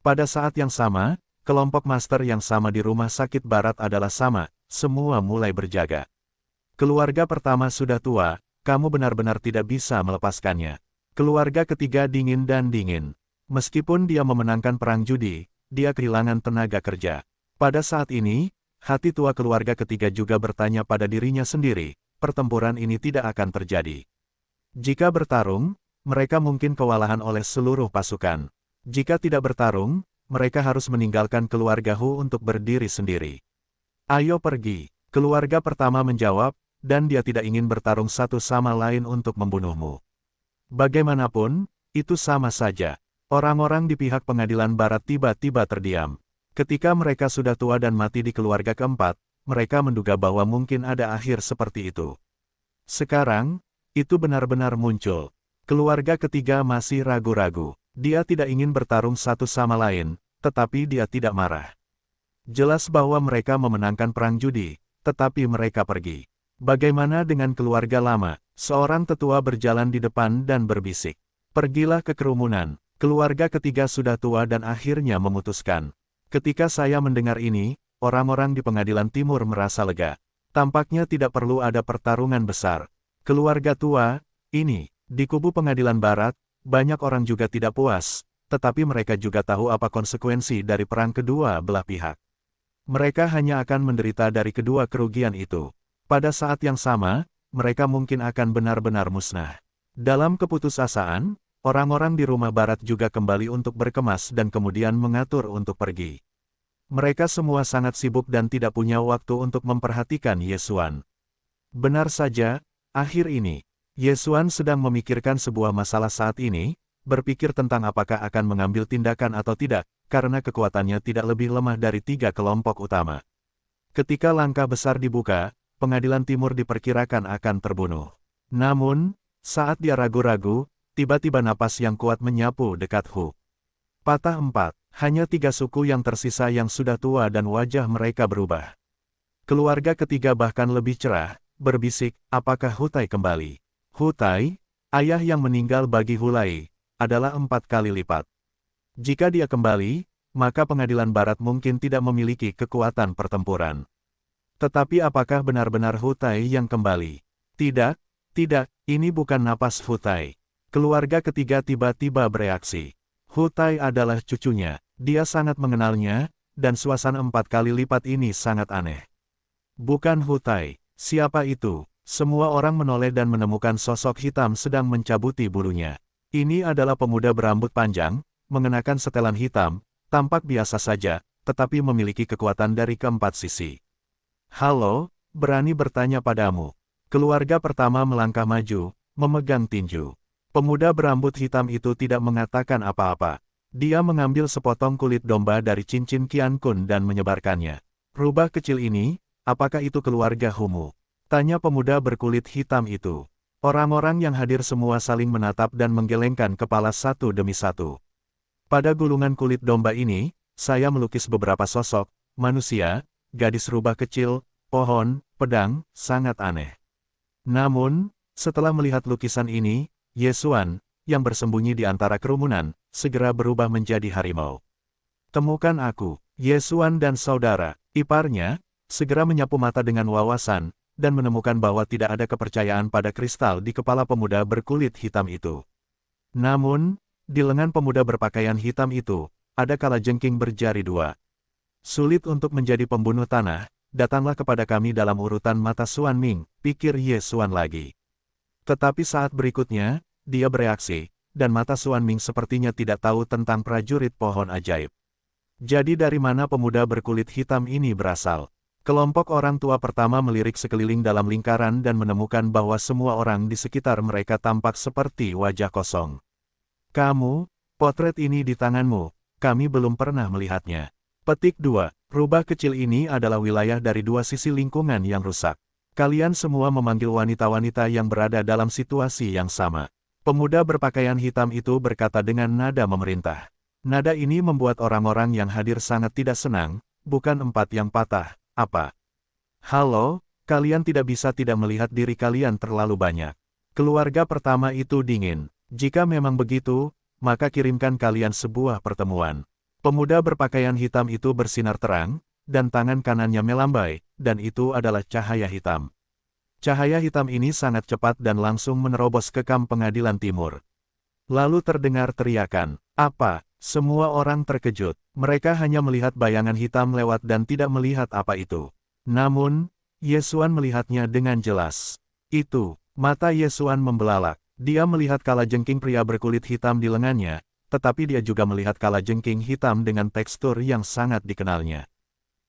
Pada saat yang sama, kelompok master yang sama di rumah sakit barat adalah sama, semua mulai berjaga. Keluarga pertama sudah tua, kamu benar-benar tidak bisa melepaskannya. Keluarga ketiga dingin dan dingin. Meskipun dia memenangkan perang judi, dia kehilangan tenaga kerja. Pada saat ini, hati tua keluarga ketiga juga bertanya pada dirinya sendiri, pertempuran ini tidak akan terjadi. Jika bertarung, mereka mungkin kewalahan oleh seluruh pasukan. Jika tidak bertarung, mereka harus meninggalkan keluarga Hu untuk berdiri sendiri. Ayo pergi, keluarga pertama menjawab, dan dia tidak ingin bertarung satu sama lain untuk membunuhmu. Bagaimanapun, itu sama saja. Orang-orang di pihak pengadilan barat tiba-tiba terdiam. Ketika mereka sudah tua dan mati di keluarga keempat, mereka menduga bahwa mungkin ada akhir seperti itu. Sekarang, itu benar-benar muncul. Keluarga ketiga masih ragu-ragu. Dia tidak ingin bertarung satu sama lain, tetapi dia tidak marah. Jelas bahwa mereka memenangkan perang judi, tetapi mereka pergi. Bagaimana dengan keluarga lama? Seorang tetua berjalan di depan dan berbisik. Pergilah ke kerumunan. Keluarga ketiga sudah tua dan akhirnya memutuskan. Ketika saya mendengar ini, orang-orang di pengadilan timur merasa lega. Tampaknya tidak perlu ada pertarungan besar. Keluarga tua, ini, di kubu pengadilan barat, banyak orang juga tidak puas, tetapi mereka juga tahu apa konsekuensi dari perang kedua belah pihak. Mereka hanya akan menderita dari kedua kerugian itu. Pada saat yang sama, mereka mungkin akan benar-benar musnah. Dalam keputusasaan, orang-orang di rumah barat juga kembali untuk berkemas dan kemudian mengatur untuk pergi. Mereka semua sangat sibuk dan tidak punya waktu untuk memperhatikan Yesuan. Benar saja, akhir ini, Yesuan sedang memikirkan sebuah masalah saat ini, berpikir tentang apakah akan mengambil tindakan atau tidak, karena kekuatannya tidak lebih lemah dari 3 kelompok utama. Ketika langkah besar dibuka, pengadilan timur diperkirakan akan terbunuh. Namun, saat dia ragu-ragu, tiba-tiba napas yang kuat menyapu dekat Hu. Patah 4, hanya 3 suku yang tersisa yang sudah tua dan wajah mereka berubah. Keluarga ketiga bahkan lebih cerah, berbisik, apakah Hutai kembali? Hutai, ayah yang meninggal bagi Hulai, adalah 4 kali lipat. Jika dia kembali, maka pengadilan barat mungkin tidak memiliki kekuatan pertempuran. Tetapi apakah benar-benar Hutai yang kembali? Tidak, tidak, ini bukan napas Hutai. Keluarga ketiga tiba-tiba bereaksi. Hutai adalah cucunya, dia sangat mengenalnya, dan suasana 4 kali lipat ini sangat aneh. Bukan Hutai, siapa itu? Semua orang menoleh dan menemukan sosok hitam sedang mencabuti bulunya. Ini adalah pemuda berambut panjang, mengenakan setelan hitam, tampak biasa saja, tetapi memiliki kekuatan dari keempat sisi. Halo, berani bertanya padamu. Keluarga pertama melangkah maju, memegang tinju. Pemuda berambut hitam itu tidak mengatakan apa-apa. Dia mengambil sepotong kulit domba dari cincin Qian Kun dan menyebarkannya. Rubah kecil ini, apakah itu keluarga Humu? Tanya pemuda berkulit hitam itu. Orang-orang yang hadir semua saling menatap dan menggelengkan kepala satu demi satu. Pada gulungan kulit domba ini, saya melukis beberapa sosok, manusia, gadis rubah kecil, pohon, pedang, sangat aneh. Namun, setelah melihat lukisan ini, Yesuan, yang bersembunyi di antara kerumunan, segera berubah menjadi harimau. Temukan aku, Yesuan dan saudara, iparnya, segera menyapu mata dengan wawasan, dan menemukan bahwa tidak ada kepercayaan pada kristal di kepala pemuda berkulit hitam itu. Namun, di lengan pemuda berpakaian hitam itu, ada kalajengking berjari 2. Sulit untuk menjadi pembunuh tanah, datanglah kepada kami dalam urutan mata Xuan Ming, pikir Yesuan lagi. Tetapi saat berikutnya, dia bereaksi, dan mata Xuan Ming sepertinya tidak tahu tentang prajurit pohon ajaib. Jadi dari mana pemuda berkulit hitam ini berasal? Kelompok orang tua pertama melirik sekeliling dalam lingkaran dan menemukan bahwa semua orang di sekitar mereka tampak seperti wajah kosong. Kamu, potret ini di tanganmu, kami belum pernah melihatnya. Petik 2, rubah kecil ini adalah wilayah dari 2 sisi lingkungan yang rusak. Kalian semua memanggil wanita-wanita yang berada dalam situasi yang sama. Pemuda berpakaian hitam itu berkata dengan nada memerintah. Nada ini membuat orang-orang yang hadir sangat tidak senang, bukan 4 yang patah, apa? Halo, kalian tidak bisa tidak melihat diri kalian terlalu banyak. Keluarga pertama itu dingin. Jika memang begitu, maka kirimkan kalian sebuah pertemuan. Pemuda berpakaian hitam itu bersinar terang, dan tangan kanannya melambai, dan itu adalah cahaya hitam. Cahaya hitam ini sangat cepat dan langsung menerobos ke kamp pengadilan timur. Lalu terdengar teriakan, "Apa?" Semua orang terkejut. Mereka hanya melihat bayangan hitam lewat dan tidak melihat apa itu. Namun, Yesuan melihatnya dengan jelas. Itu, mata Yesuan membelalak. Dia melihat kalajengking pria berkulit hitam di lengannya, tetapi dia juga melihat kalajengking hitam dengan tekstur yang sangat dikenalnya.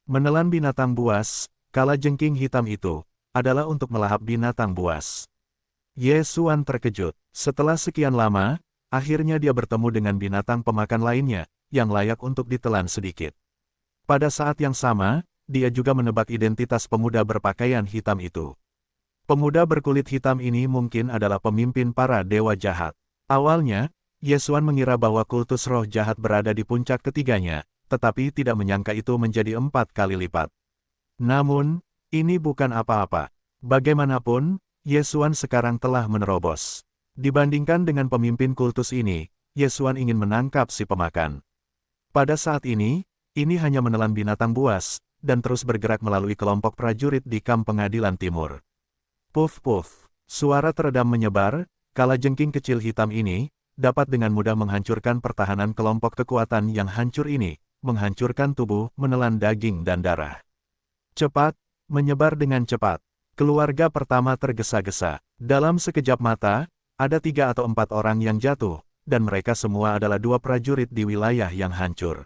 Menelan binatang buas, kalajengking hitam itu adalah untuk melahap binatang buas. Yesuan terkejut. Setelah sekian lama, akhirnya dia bertemu dengan binatang pemakan lainnya, yang layak untuk ditelan sedikit. Pada saat yang sama, dia juga menebak identitas pemuda berpakaian hitam itu. Pemuda berkulit hitam ini mungkin adalah pemimpin para dewa jahat. Awalnya, Yesuan mengira bahwa kultus roh jahat berada di puncak ketiganya, tetapi tidak menyangka itu menjadi 4 kali lipat. Namun, ini bukan apa-apa. Bagaimanapun, Yesuan sekarang telah menerobos. Dibandingkan dengan pemimpin kultus ini, Yesuan ingin menangkap si pemakan. Pada saat ini hanya menelan binatang buas, dan terus bergerak melalui kelompok prajurit di kamp pengadilan timur. Puff-puff, suara teredam menyebar, kalajengking kecil hitam ini dapat dengan mudah menghancurkan pertahanan kelompok kekuatan yang hancur ini, menghancurkan tubuh, menelan daging dan darah. Cepat, menyebar dengan cepat. Keluarga pertama tergesa-gesa. Dalam sekejap mata, ada 3 atau 4 orang yang jatuh, dan mereka semua adalah 2 prajurit di wilayah yang hancur.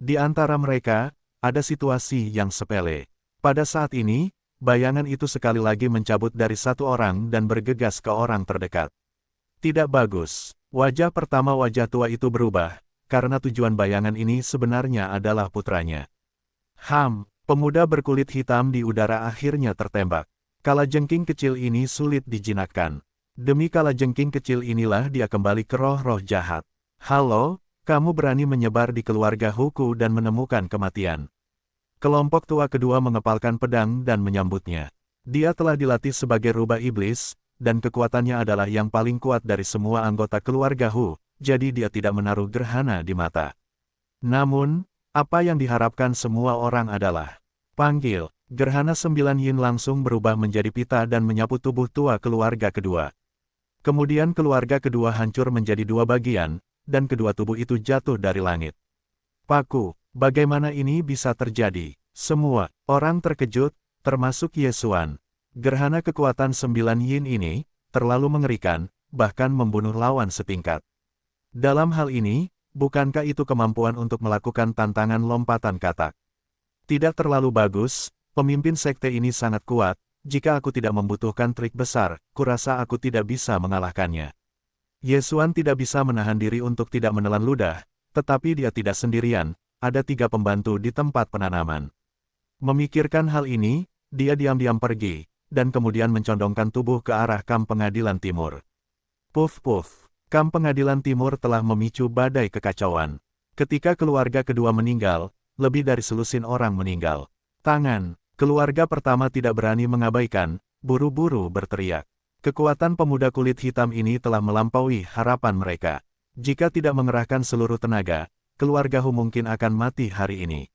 Di antara mereka, ada situasi yang sepele. Pada saat ini, bayangan itu sekali lagi mencabut dari 1 orang dan bergegas ke orang terdekat. Tidak bagus. Wajah pertama wajah tua itu berubah, karena tujuan bayangan ini sebenarnya adalah putranya. Pemuda berkulit hitam di udara akhirnya tertembak. Kalajengking kecil ini sulit dijinakkan. Demi kalajengking kecil inilah dia kembali ke roh-roh jahat. "Halo, kamu berani menyebar di keluarga Huku dan menemukan kematian." Kelompok tua kedua mengepalkan pedang dan menyambutnya. Dia telah dilatih sebagai rubah iblis, dan kekuatannya adalah yang paling kuat dari semua anggota keluarga Hu, jadi dia tidak menaruh gerhana di mata. Namun, apa yang diharapkan semua orang adalah, panggil. Gerhana 9 yin langsung berubah menjadi pita dan menyapu tubuh tua keluarga kedua. Kemudian keluarga kedua hancur menjadi 2 bagian, dan kedua tubuh itu jatuh dari langit. Paku, bagaimana ini bisa terjadi? Semua orang terkejut, termasuk Yesuan. Gerhana kekuatan 9 yin ini terlalu mengerikan, bahkan membunuh lawan setingkat. Dalam hal ini, bukankah itu kemampuan untuk melakukan tantangan lompatan katak? Tidak terlalu bagus, pemimpin sekte ini sangat kuat. Jika aku tidak membutuhkan trik besar, kurasa aku tidak bisa mengalahkannya. Yesuan tidak bisa menahan diri untuk tidak menelan ludah, tetapi dia tidak sendirian, ada 3 pembantu di tempat penanaman. Memikirkan hal ini, dia diam-diam pergi, dan kemudian mencondongkan tubuh ke arah kamp pengadilan timur. Puff-puff, kamp pengadilan timur telah memicu badai kekacauan. Ketika keluarga kedua meninggal, lebih dari selusin orang meninggal. Keluarga pertama tidak berani mengabaikan, buru-buru berteriak. Kekuatan pemuda kulit hitam ini telah melampaui harapan mereka. Jika tidak mengerahkan seluruh tenaga, keluarga Hu mungkin akan mati hari ini.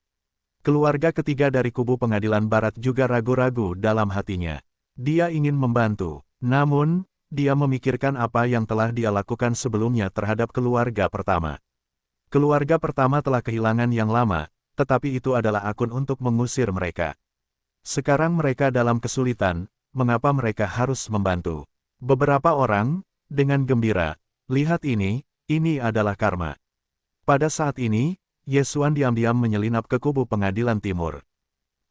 Keluarga ketiga dari kubu pengadilan barat juga ragu-ragu dalam hatinya. Dia ingin membantu, namun, dia memikirkan apa yang telah dia lakukan sebelumnya terhadap keluarga pertama. Keluarga pertama telah kehilangan yang lama, tetapi itu adalah akun untuk mengusir mereka. Sekarang mereka dalam kesulitan, mengapa mereka harus membantu? Beberapa orang, dengan gembira, lihat ini adalah karma. Pada saat ini, Yesuan diam-diam menyelinap ke kubu pengadilan timur.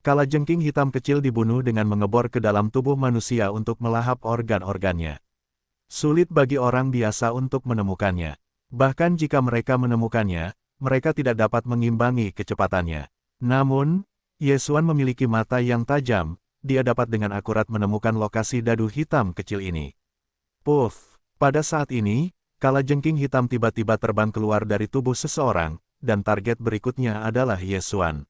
Kalajengking hitam kecil dibunuh dengan mengebor ke dalam tubuh manusia untuk melahap organ-organnya. Sulit bagi orang biasa untuk menemukannya. Bahkan jika mereka menemukannya, mereka tidak dapat mengimbangi kecepatannya. Namun, Yesuan memiliki mata yang tajam, dia dapat dengan akurat menemukan lokasi dadu hitam kecil ini. Puff, pada saat ini, kalajengking hitam tiba-tiba terbang keluar dari tubuh seseorang, dan target berikutnya adalah Yesuan.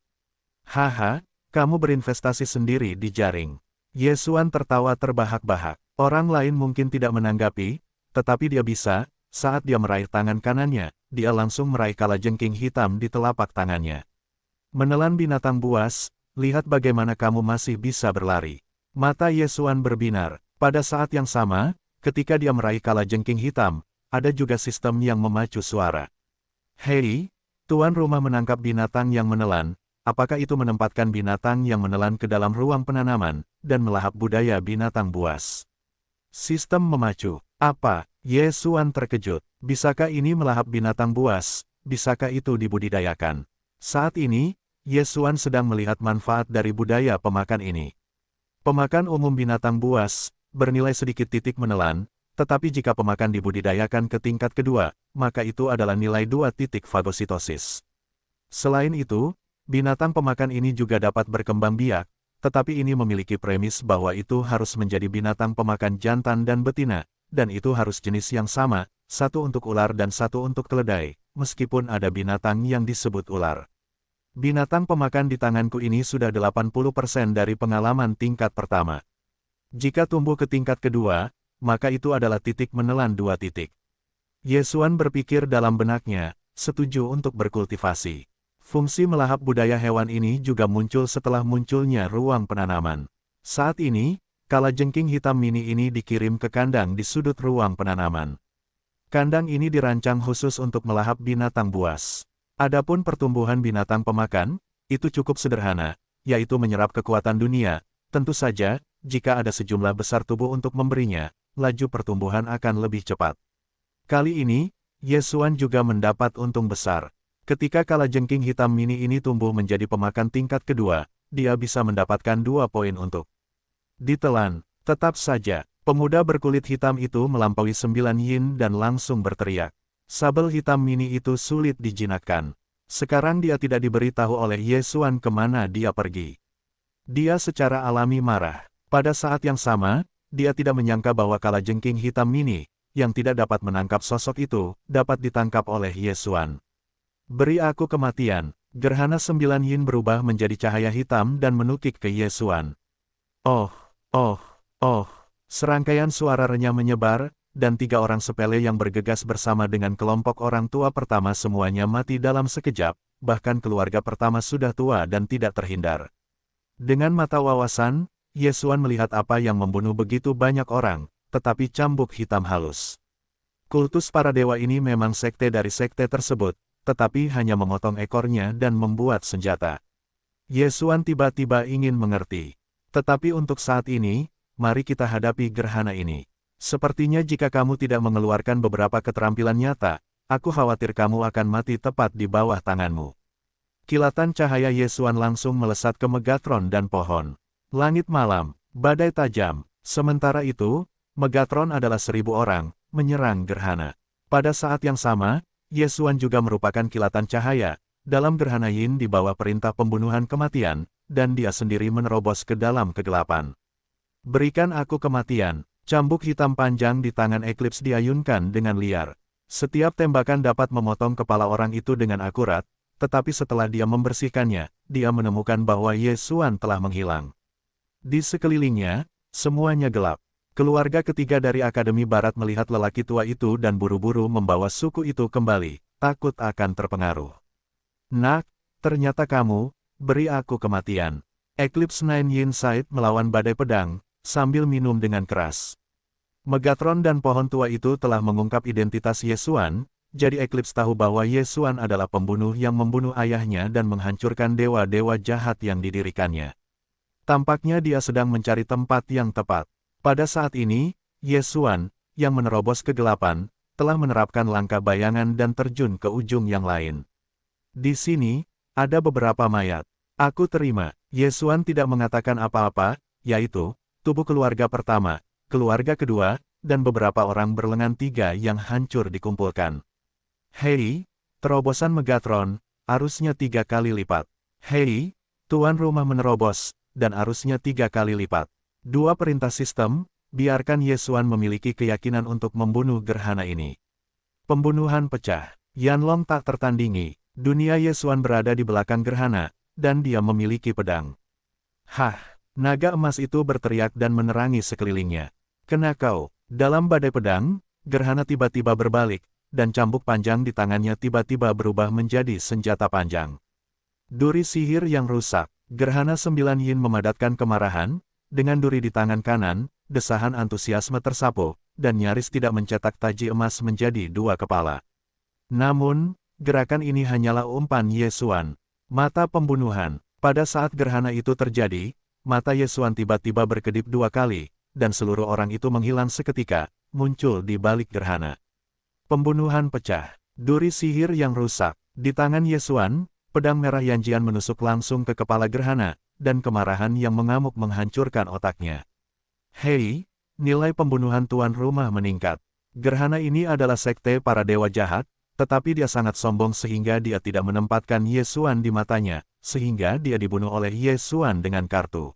"Haha, kamu berinvestasi sendiri di jaring." Yesuan tertawa terbahak-bahak. Orang lain mungkin tidak menanggapi, tetapi dia bisa, saat dia meraih tangan kanannya, dia langsung meraih kalajengking hitam di telapak tangannya. Menelan binatang buas, lihat bagaimana kamu masih bisa berlari. Mata Ye Xuan berbinar. Pada saat yang sama, ketika dia meraih kalajengking hitam, ada juga sistem yang memacu suara. Hei, tuan rumah menangkap binatang yang menelan. Apakah itu menempatkan binatang yang menelan ke dalam ruang penanaman, dan melahap budaya binatang buas? Sistem memacu. Apa? Ye Xuan terkejut. Bisakah ini melahap binatang buas? Bisakah itu dibudidayakan? Saat ini, Ye Xuan sedang melihat manfaat dari budaya pemakan ini. Pemakan umum binatang buas, bernilai sedikit titik menelan, tetapi jika pemakan dibudidayakan ke tingkat kedua, maka itu adalah nilai 2 titik fagositosis. Selain itu, binatang pemakan ini juga dapat berkembang biak, tetapi ini memiliki premis bahwa itu harus menjadi binatang pemakan jantan dan betina, dan itu harus jenis yang sama, satu untuk ular dan satu untuk keledai, meskipun ada binatang yang disebut ular. Binatang pemakan di tanganku ini sudah 80% dari pengalaman tingkat pertama. Jika tumbuh ke tingkat kedua, maka itu adalah titik menelan 2 titik. Ye Xuan berpikir dalam benaknya, setuju untuk berkultivasi. Fungsi melahap budaya hewan ini juga muncul setelah munculnya ruang penanaman. Saat ini, kalajengking hitam mini ini dikirim ke kandang di sudut ruang penanaman. Kandang ini dirancang khusus untuk melahap binatang buas. Adapun pertumbuhan binatang pemakan, itu cukup sederhana, yaitu menyerap kekuatan dunia. Tentu saja, jika ada sejumlah besar tubuh untuk memberinya, laju pertumbuhan akan lebih cepat. Kali ini, Ye Xuan juga mendapat untung besar. Ketika kalajengking hitam mini ini tumbuh menjadi pemakan tingkat kedua, dia bisa mendapatkan 2 poin untuk ditelan. Tetap saja, pemuda berkulit hitam itu melampaui 9 yin dan langsung berteriak. Sabel hitam mini itu sulit dijinakkan. Sekarang dia tidak diberitahu oleh Ye Xuan kemana dia pergi. Dia secara alami marah. Pada saat yang sama, dia tidak menyangka bahwa kalajengking hitam mini, yang tidak dapat menangkap sosok itu, dapat ditangkap oleh Ye Xuan. Beri aku kematian. Gerhana 9 yin berubah menjadi cahaya hitam dan menukik ke Ye Xuan. Oh, oh, oh. Serangkaian suara renyah menyebar, dan 3 orang sepele yang bergegas bersama dengan kelompok orang tua pertama semuanya mati dalam sekejap, bahkan keluarga pertama sudah tua dan tidak terhindar. Dengan mata wawasan, Ye Xuan melihat apa yang membunuh begitu banyak orang, tetapi cambuk hitam halus. Kultus para dewa ini memang sekte dari sekte tersebut, tetapi hanya memotong ekornya dan membuat senjata. Ye Xuan tiba-tiba ingin mengerti. Tetapi untuk saat ini, mari kita hadapi gerhana ini. Sepertinya jika kamu tidak mengeluarkan beberapa keterampilan nyata, aku khawatir kamu akan mati tepat di bawah tanganmu. Kilatan cahaya Ye Xuan langsung melesat ke Megatron dan pohon. Langit malam, badai tajam. Sementara itu, Megatron adalah 1000 orang, menyerang gerhana. Pada saat yang sama, Ye Xuan juga merupakan kilatan cahaya, dalam gerhana yin di bawah perintah pembunuhan kematian, dan dia sendiri menerobos ke dalam kegelapan. Berikan aku kematian. Cambuk hitam panjang di tangan Eclipse diayunkan dengan liar. Setiap tembakan dapat memotong kepala orang itu dengan akurat, tetapi setelah dia membersihkannya, dia menemukan bahwa Ye Xuan telah menghilang. Di sekelilingnya, semuanya gelap. Keluarga ketiga dari Akademi Barat melihat lelaki tua itu dan buru-buru membawa suku itu kembali, takut akan terpengaruh. Nak, ternyata kamu, beri aku kematian. Eclipse Nine Yin Sight melawan badai pedang, sambil minum dengan keras. Megatron dan pohon tua itu telah mengungkap identitas Ye Xuan, jadi Eclipse tahu bahwa Ye Xuan adalah pembunuh yang membunuh ayahnya dan menghancurkan dewa-dewa jahat yang didirikannya. Tampaknya dia sedang mencari tempat yang tepat. Pada saat ini, Ye Xuan, yang menerobos kegelapan, telah menerapkan langkah bayangan dan terjun ke ujung yang lain. Di sini, ada beberapa mayat. Aku terima. Ye Xuan tidak mengatakan apa-apa, yaitu, tubuh keluarga pertama, keluarga kedua, dan beberapa orang berlengan 3 yang hancur dikumpulkan. Hei, terobosan Megatron, arusnya 3 kali lipat. Hei, tuan rumah menerobos, dan arusnya 3 kali lipat. 2 perintah sistem, biarkan Ye Xuan memiliki keyakinan untuk membunuh gerhana ini. Pembunuhan pecah. Yanlong tak tertandingi. Dunia Ye Xuan berada di belakang gerhana, dan dia memiliki pedang. Hah! Naga emas itu berteriak dan menerangi sekelilingnya. Kena kau. Dalam badai pedang, gerhana tiba-tiba berbalik, dan cambuk panjang di tangannya tiba-tiba berubah menjadi senjata panjang. Duri sihir yang rusak. Gerhana 9 Yin memadatkan kemarahan, dengan duri di tangan kanan, desahan antusiasme tersapu, dan nyaris tidak mencetak taji emas menjadi dua kepala. Namun, gerakan ini hanyalah umpan Yesuan. Mata pembunuhan. Pada saat gerhana itu terjadi, mata Yesuan tiba-tiba berkedip dua kali, dan seluruh orang itu menghilang seketika, muncul di balik gerhana. Pembunuhan pecah. Duri sihir yang rusak. Di tangan Yesuan, pedang merah Yanjian menusuk langsung ke kepala gerhana, dan kemarahan yang mengamuk menghancurkan otaknya. Hei, nilai pembunuhan tuan rumah meningkat. Gerhana ini adalah sekte para dewa jahat, tetapi dia sangat sombong sehingga dia tidak menempatkan Yesuan di matanya, sehingga dia dibunuh oleh Yesuan dengan kartu.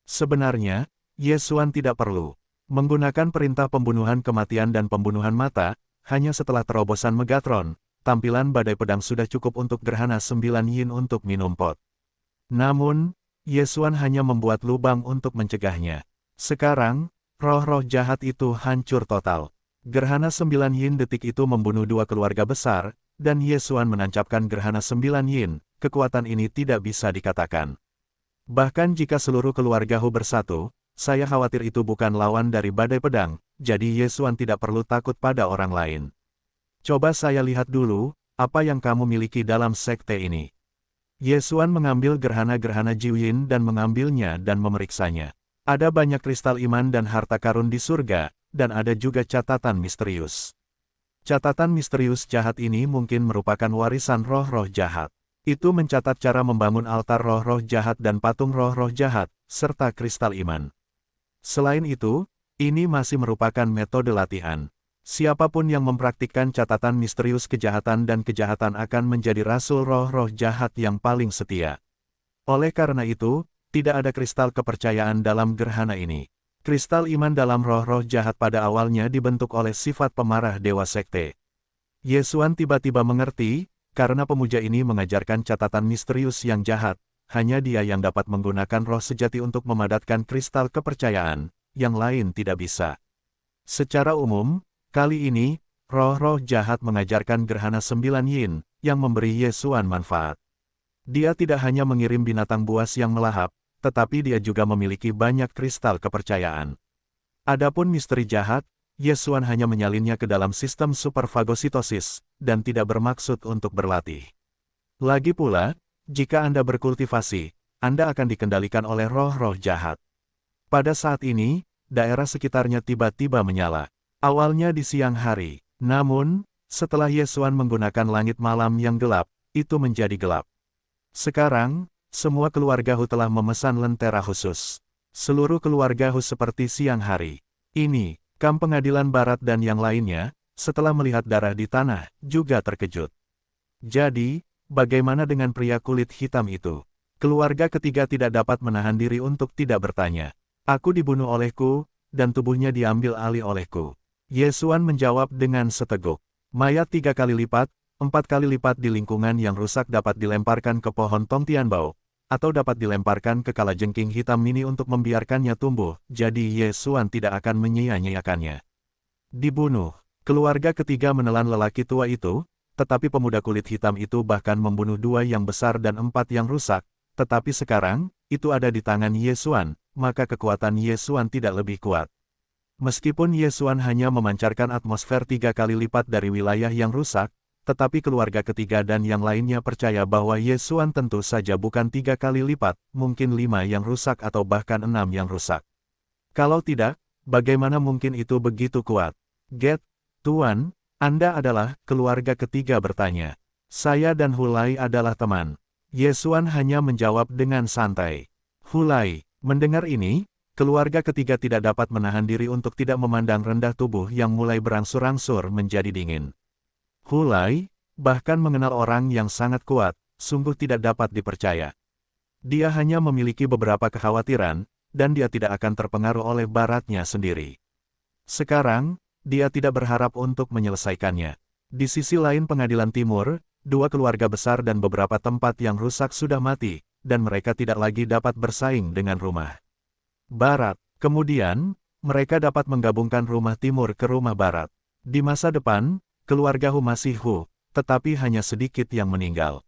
Sebenarnya, Yesuan tidak perlu menggunakan perintah pembunuhan kematian dan pembunuhan mata, hanya setelah terobosan Megatron, tampilan badai pedang sudah cukup untuk gerhana 9 Yin untuk minum pot. Namun, Yesuan hanya membuat lubang untuk mencegahnya. Sekarang, roh-roh jahat itu hancur total. Gerhana 9 Yin detik itu membunuh dua keluarga besar, dan Yesuan menancapkan gerhana 9 Yin, kekuatan ini tidak bisa dikatakan. Bahkan jika seluruh keluarga Hu bersatu, saya khawatir itu bukan lawan dari badai pedang, jadi Yesuan tidak perlu takut pada orang lain. Coba saya lihat dulu, apa yang kamu miliki dalam sekte ini. Yesuan mengambil gerhana-gerhana Jiwyin dan mengambilnya dan memeriksanya. Ada banyak kristal iman dan harta karun di surga, dan ada juga catatan misterius. Catatan misterius jahat ini mungkin merupakan warisan roh-roh jahat. Itu mencatat cara membangun altar roh-roh jahat dan patung roh-roh jahat, serta kristal iman. Selain itu, ini masih merupakan metode latihan. Siapapun yang mempraktikkan catatan misterius kejahatan dan kejahatan akan menjadi rasul roh-roh jahat yang paling setia. Oleh karena itu, tidak ada kristal kepercayaan dalam gerhana ini. Kristal iman dalam roh-roh jahat pada awalnya dibentuk oleh sifat pemarah dewa sekte. Yesuan tiba-tiba mengerti, karena pemuja ini mengajarkan catatan misterius yang jahat, hanya dia yang dapat menggunakan roh sejati untuk memadatkan kristal kepercayaan, yang lain tidak bisa. Secara umum, kali ini, roh-roh jahat mengajarkan gerhana 9 Yin, yang memberi Yesuan manfaat. Dia tidak hanya mengirim binatang buas yang melahap, tetapi dia juga memiliki banyak kristal kepercayaan. Adapun misteri jahat, Yesuan hanya menyalinnya ke dalam sistem superfagositosis, dan tidak bermaksud untuk berlatih. Lagi pula, jika Anda berkultivasi, Anda akan dikendalikan oleh roh-roh jahat. Pada saat ini, daerah sekitarnya tiba-tiba menyala. Awalnya di siang hari, namun, setelah Yesuan menggunakan langit malam yang gelap, itu menjadi gelap. Sekarang, semua keluarga Hu telah memesan lentera khusus. Seluruh keluarga Hu seperti siang hari. Ini, Kam Pengadilan Barat dan yang lainnya, setelah melihat darah di tanah, juga terkejut. Jadi, bagaimana dengan pria kulit hitam itu? Keluarga ketiga tidak dapat menahan diri untuk tidak bertanya. Aku dibunuh olehku, dan tubuhnya diambil alih olehku. Yesuan menjawab dengan seteguk. Mayat 3 kali lipat, 4 kali lipat di lingkungan yang rusak dapat dilemparkan ke pohon Tong Tianbao, atau dapat dilemparkan ke kalajengking hitam mini untuk membiarkannya tumbuh, jadi Yesuan tidak akan menyia-nyiakannya. Dibunuh. Keluarga ketiga menelan lelaki tua itu, tetapi pemuda kulit hitam itu bahkan membunuh 2 yang besar dan 4 yang rusak, tetapi sekarang, itu ada di tangan Yesuan, maka kekuatan Yesuan tidak lebih kuat. Meskipun Yesuan hanya memancarkan atmosfer 3 kali lipat dari wilayah yang rusak, tetapi keluarga ketiga dan yang lainnya percaya bahwa Yesuan tentu saja bukan 3 kali lipat, mungkin 5 yang rusak atau bahkan 6 yang rusak. Kalau tidak, bagaimana mungkin itu begitu kuat? Get, Tuan, Anda adalah, keluarga ketiga bertanya. Saya dan Hulai adalah teman. Yesuan hanya menjawab dengan santai. Hulai, mendengar ini, keluarga ketiga tidak dapat menahan diri untuk tidak memandang rendah tubuh yang mulai berangsur-angsur menjadi dingin. Hulai, bahkan mengenal orang yang sangat kuat, sungguh tidak dapat dipercaya. Dia hanya memiliki beberapa kekhawatiran, dan dia tidak akan terpengaruh oleh baratnya sendiri. Sekarang, dia tidak berharap untuk menyelesaikannya. Di sisi lain pengadilan timur, 2 keluarga besar dan beberapa tempat yang rusak sudah mati, dan mereka tidak lagi dapat bersaing dengan rumah barat. Kemudian, mereka dapat menggabungkan rumah timur ke rumah barat. Di masa depan, keluarga Hu masih Hu, tetapi hanya sedikit yang meninggal.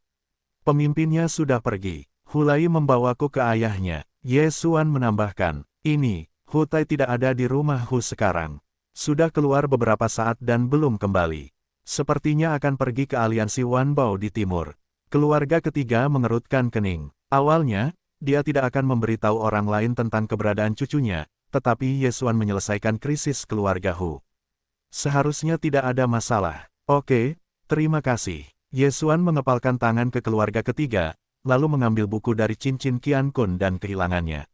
Pemimpinnya sudah pergi. Hulai membawaku ke ayahnya. Ye Xuan menambahkan, ini, Hutai tidak ada di rumah Hu sekarang. Sudah keluar beberapa saat dan belum kembali. Sepertinya akan pergi ke aliansi Wanbao di timur. Keluarga ketiga mengerutkan kening. Awalnya, dia tidak akan memberitahu orang lain tentang keberadaan cucunya, tetapi Ye Xuan menyelesaikan krisis keluarga Hu. Seharusnya tidak ada masalah. Oke, terima kasih. Ye Xuan mengepalkan tangan ke keluarga ketiga, lalu mengambil buku dari cincin Qian Kun dan kehilangannya.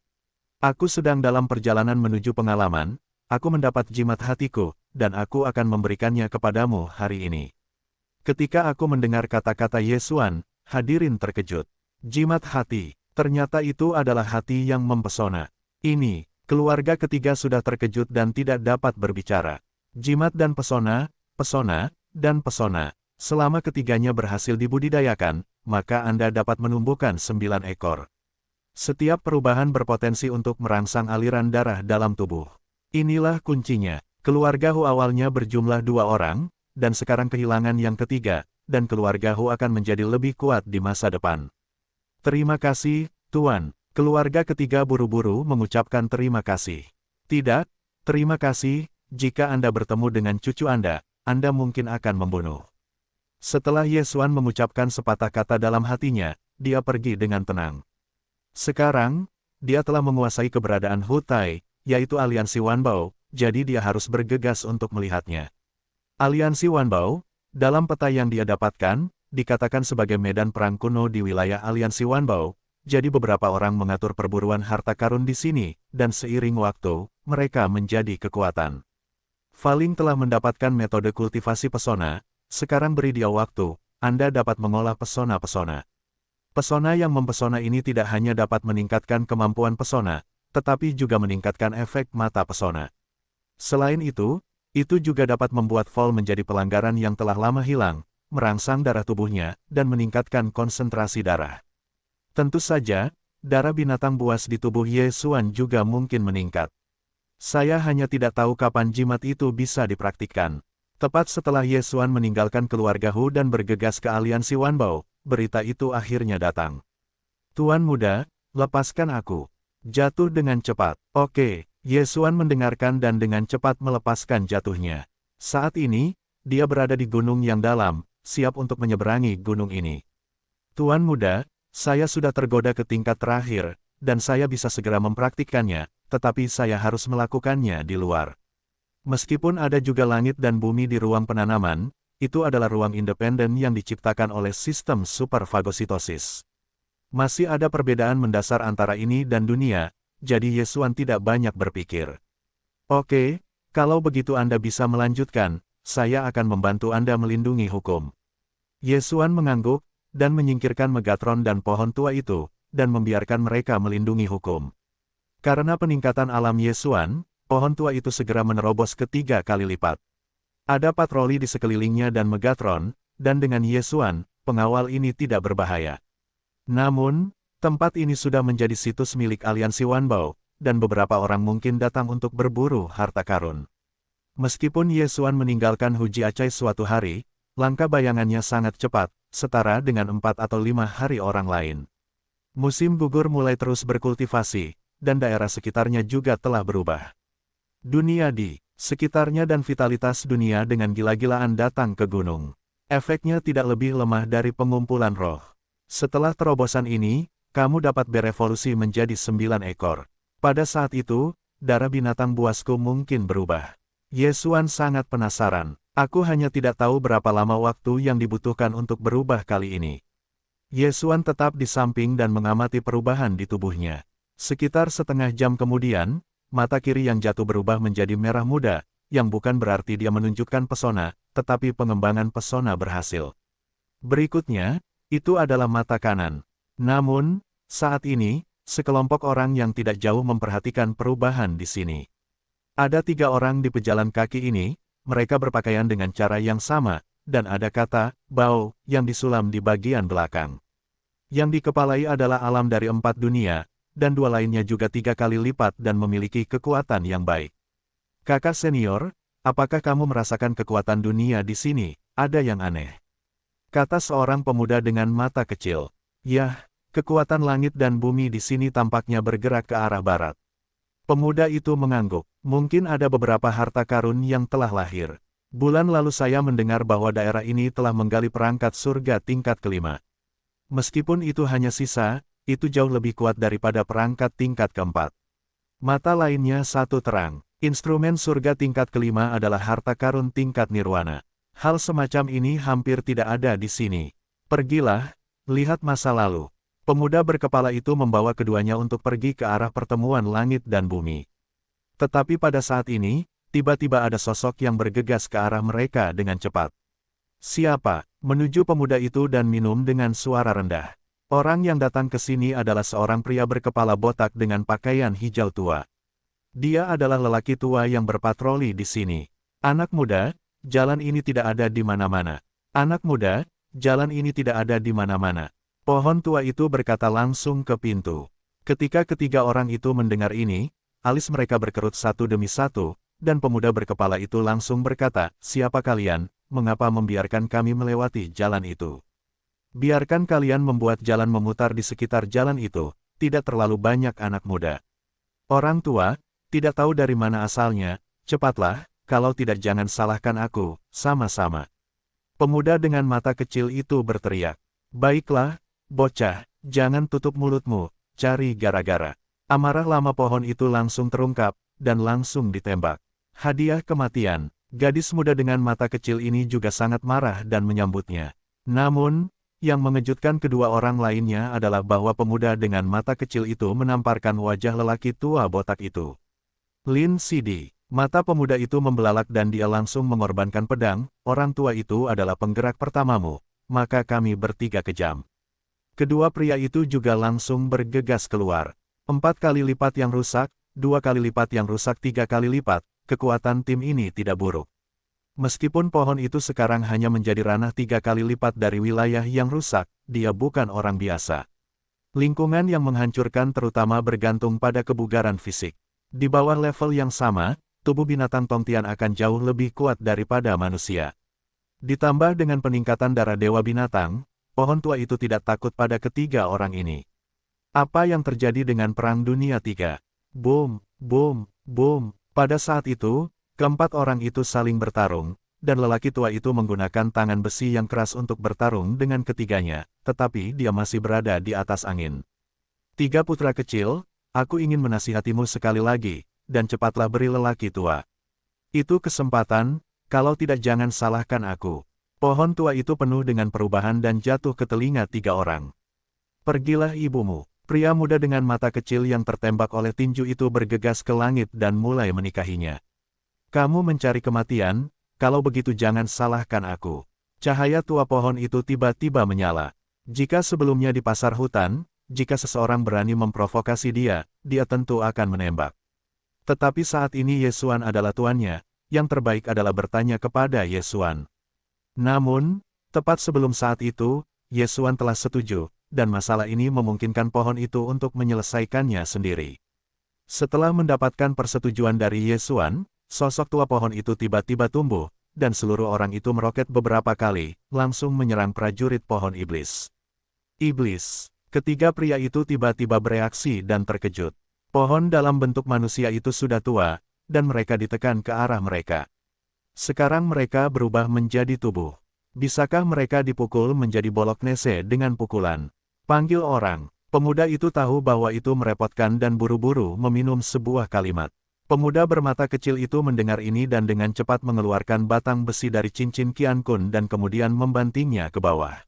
Aku sedang dalam perjalanan menuju pengalaman, aku mendapat jimat hatiku, dan aku akan memberikannya kepadamu hari ini. Ketika aku mendengar kata-kata Ye Xuan, hadirin terkejut. Jimat hati, ternyata itu adalah hati yang mempesona. Ini, keluarga ketiga sudah terkejut dan tidak dapat berbicara. Jimat dan pesona, pesona, dan pesona. Selama ketiganya berhasil dibudidayakan, maka Anda dapat menumbuhkan 9 ekor. Setiap perubahan berpotensi untuk merangsang aliran darah dalam tubuh. Inilah kuncinya. Keluarga Hu awalnya berjumlah 2 orang, dan sekarang kehilangan yang ketiga, dan keluarga Hu akan menjadi lebih kuat di masa depan. Terima kasih, Tuan. Keluarga ketiga buru-buru mengucapkan terima kasih. Tidak, terima kasih, jika Anda bertemu dengan cucu Anda mungkin akan membunuh. Setelah Ye Xuan mengucapkan sepatah kata dalam hatinya, dia pergi dengan tenang. Sekarang, dia telah menguasai keberadaan Hutai, yaitu aliansi Wanbao, jadi dia harus bergegas untuk melihatnya. Aliansi Wanbao, dalam peta yang dia dapatkan, dikatakan sebagai medan perang kuno di wilayah aliansi Wanbao, jadi beberapa orang mengatur perburuan harta karun di sini, dan seiring waktu, mereka menjadi kekuatan. Faling telah mendapatkan metode kultivasi pesona, sekarang beri dia waktu, Anda dapat mengolah pesona-pesona. Pesona yang mempesona ini tidak hanya dapat meningkatkan kemampuan pesona, tetapi juga meningkatkan efek mata pesona. Selain itu juga dapat membuat Vol menjadi pelanggaran yang telah lama hilang, merangsang darah tubuhnya, dan meningkatkan konsentrasi darah. Tentu saja, darah binatang buas di tubuh Ye Xuan juga mungkin meningkat. Saya hanya tidak tahu kapan jimat itu bisa dipraktikkan. Tepat setelah Ye Xuan meninggalkan keluarga Hu dan bergegas ke aliansi Wanbao, berita itu akhirnya datang. Tuan muda, lepaskan aku. Jatuh dengan cepat. Oke, Ye Xuan mendengarkan dan dengan cepat melepaskan jatuhnya. Saat ini, dia berada di gunung yang dalam, siap untuk menyeberangi gunung ini. Tuan muda, saya sudah tergoda ke tingkat terakhir, dan saya bisa segera mempraktikkannya, tetapi saya harus melakukannya di luar. Meskipun ada juga langit dan bumi di ruang penanaman, itu adalah ruang independen yang diciptakan oleh sistem superfagositosis. Masih ada perbedaan mendasar antara ini dan dunia, jadi Ye Xuan tidak banyak berpikir. Oke, kalau begitu Anda bisa melanjutkan, saya akan membantu Anda melindungi hukum. Ye Xuan mengangguk, dan menyingkirkan Megatron dan pohon tua itu, dan membiarkan mereka melindungi hukum. Karena peningkatan alam Ye Xuan, pohon tua itu segera menerobos ke 3 kali lipat. Ada patroli di sekelilingnya dan Megatron, dan dengan Ye Xuan, pengawal ini tidak berbahaya. Namun, tempat ini sudah menjadi situs milik aliansi Wanbao, dan beberapa orang mungkin datang untuk berburu harta karun. Meskipun Ye Xuan meninggalkan Huji Acai suatu hari, langkah bayangannya sangat cepat, setara dengan 4 atau 5 hari orang lain. Musim gugur mulai terus berkultivasi, dan daerah sekitarnya juga telah berubah. Dunia di sekitarnya dan vitalitas dunia dengan gila-gilaan datang ke gunung. Efeknya tidak lebih lemah dari pengumpulan roh. Setelah terobosan ini, kamu dapat berevolusi menjadi 9 ekor. Pada saat itu, darah binatang buasku mungkin berubah. Ye Xuan sangat penasaran. Aku hanya tidak tahu berapa lama waktu yang dibutuhkan untuk berubah kali ini. Ye Xuan tetap di samping dan mengamati perubahan di tubuhnya. Sekitar setengah jam kemudian, mata kiri yang jatuh berubah menjadi merah muda, yang bukan berarti dia menunjukkan pesona, tetapi pengembangan pesona berhasil. Berikutnya, itu adalah mata kanan. Namun, saat ini, sekelompok orang yang tidak jauh memperhatikan perubahan di sini. Ada 3 orang di pejalan kaki ini, mereka berpakaian dengan cara yang sama, dan ada kata, Bao, yang disulam di bagian belakang. Yang dikepalai adalah alam dari 4 dunia, dan 2 lainnya juga 3 kali lipat dan memiliki kekuatan yang baik. Kakak senior, apakah kamu merasakan kekuatan dunia di sini? Ada yang aneh. Kata seorang pemuda dengan mata kecil. Yah, Kekuatan langit dan bumi di sini tampaknya bergerak ke arah barat. Pemuda itu mengangguk. Mungkin ada beberapa harta karun yang telah lahir. Bulan lalu saya mendengar bahwa daerah ini telah menggali perangkat surga tingkat kelima. Meskipun itu hanya sisa, itu jauh lebih kuat daripada perangkat tingkat keempat. Mata lainnya satu terang. Instrumen surga tingkat kelima adalah harta karun tingkat nirwana. Hal semacam ini hampir tidak ada di sini. Pergilah, lihat masa lalu. Pemuda berkepala itu membawa keduanya untuk pergi ke arah pertemuan langit dan bumi. Tetapi pada saat ini, tiba-tiba ada sosok yang bergegas ke arah mereka dengan cepat. Siapa? Menuju pemuda itu dan minum dengan suara rendah. Orang yang datang ke sini adalah seorang pria berkepala botak dengan pakaian hijau tua. Dia adalah lelaki tua yang berpatroli di sini. Anak muda, jalan ini tidak ada di mana-mana. Anak muda, jalan ini tidak ada di mana-mana. Pohon tua itu berkata langsung ke pintu. Ketika ketiga orang itu mendengar ini, alis mereka berkerut satu demi satu, dan pemuda berkepala itu langsung berkata, "Siapa kalian, mengapa membiarkan kami melewati jalan itu? Biarkan kalian membuat jalan memutar di sekitar jalan itu, tidak terlalu banyak anak muda." Orang tua, tidak tahu dari mana asalnya, "Cepatlah, kalau tidak jangan salahkan aku, sama-sama." Pemuda dengan mata kecil itu berteriak, "Baiklah, bocah, jangan tutup mulutmu, cari gara-gara." Amarah lama pohon itu langsung terungkap, dan langsung ditembak. Hadiah kematian. Gadis muda dengan mata kecil ini juga sangat marah dan menyambutnya. Namun, yang mengejutkan kedua orang lainnya adalah bahwa pemuda dengan mata kecil itu menamparkan wajah lelaki tua botak itu. Lin Sidi. Mata pemuda itu membelalak dan dia langsung mengorbankan pedang. "Orang tua itu adalah penggerak pertamamu, maka kami bertiga kejam." Kedua pria itu juga langsung bergegas keluar. 4 kali lipat yang rusak, 2 kali lipat yang rusak, 3 kali lipat, kekuatan tim ini tidak buruk. Meskipun pohon itu sekarang hanya menjadi ranah 3 kali lipat dari wilayah yang rusak, dia bukan orang biasa. Lingkungan yang menghancurkan terutama bergantung pada kebugaran fisik. Di bawah level yang sama, tubuh binatang Tongtian akan jauh lebih kuat daripada manusia. Ditambah dengan peningkatan darah dewa binatang, pohon tua itu tidak takut pada ketiga orang ini. Apa yang terjadi dengan Perang Dunia III? Boom, boom, boom. Pada saat itu, keempat orang itu saling bertarung, dan lelaki tua itu menggunakan tangan besi yang keras untuk bertarung dengan ketiganya, tetapi dia masih berada di atas angin. "Tiga putra kecil, aku ingin menasihatimu sekali lagi, dan cepatlah beri lelaki tua itu kesempatan, kalau tidak jangan salahkan aku." Pohon tua itu penuh dengan perubahan dan jatuh ke telinga 3 orang. "Pergilah ibumu." Pria muda dengan mata kecil yang tertembak oleh tinju itu bergegas ke langit dan mulai menikahinya. "Kamu mencari kematian, kalau begitu jangan salahkan aku." Cahaya tua pohon itu tiba-tiba menyala. Jika sebelumnya di pasar hutan, jika seseorang berani memprovokasi dia, dia tentu akan menembak. Tetapi saat ini Yesuan adalah tuannya, yang terbaik adalah bertanya kepada Yesuan. Namun, tepat sebelum saat itu, Yesuan telah setuju, dan masalah ini memungkinkan pohon itu untuk menyelesaikannya sendiri. Setelah mendapatkan persetujuan dari Yesuan, sosok tua pohon itu tiba-tiba tumbuh, dan seluruh orang itu meroket beberapa kali, langsung menyerang prajurit pohon iblis. Iblis. Ketiga pria itu tiba-tiba bereaksi dan terkejut. Pohon dalam bentuk manusia itu sudah tua, dan mereka ditekan ke arah mereka. Sekarang mereka berubah menjadi tubuh. Bisakah mereka dipukul menjadi Bolognese dengan pukulan? Panggil orang. Pemuda itu tahu bahwa itu merepotkan dan buru-buru meminum sebuah kalimat. Pemuda bermata kecil itu mendengar ini dan dengan cepat mengeluarkan batang besi dari cincin Qian Kun dan kemudian membantingnya ke bawah.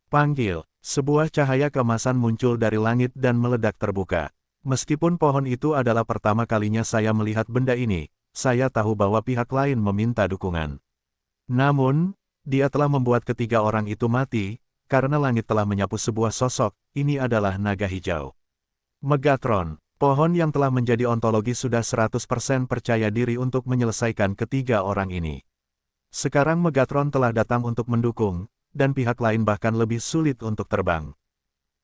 Panggil. Sebuah cahaya keemasan muncul dari langit dan meledak terbuka. Meskipun pohon itu adalah pertama kalinya saya melihat benda ini, saya tahu bahwa pihak lain meminta dukungan. Namun, dia telah membuat ketiga orang itu mati, karena langit telah menyapu sebuah sosok. Ini adalah naga hijau. Megatron, pohon yang telah menjadi ontologi sudah 100% percaya diri untuk menyelesaikan ketiga orang ini. Sekarang Megatron telah datang untuk mendukung, dan pihak lain bahkan lebih sulit untuk terbang.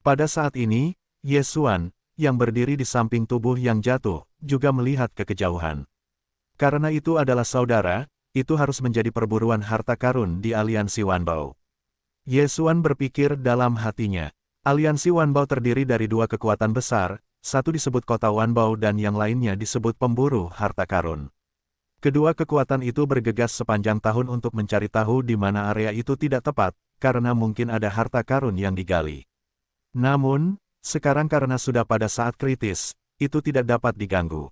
Pada saat ini, Yesuan, yang berdiri di samping tubuh yang jatuh, juga melihat ke kejauhan. Karena itu adalah saudara, itu harus menjadi perburuan harta karun di aliansi Wanbao. Yesuan berpikir dalam hatinya, Aliansi Wanbao terdiri dari dua kekuatan besar, satu disebut kota Wanbao dan yang lainnya disebut pemburu harta karun. Kedua kekuatan itu bergegas sepanjang tahun untuk mencari tahu di mana area itu tidak tepat, karena mungkin ada harta karun yang digali. Namun, sekarang karena sudah pada saat kritis, itu tidak dapat diganggu.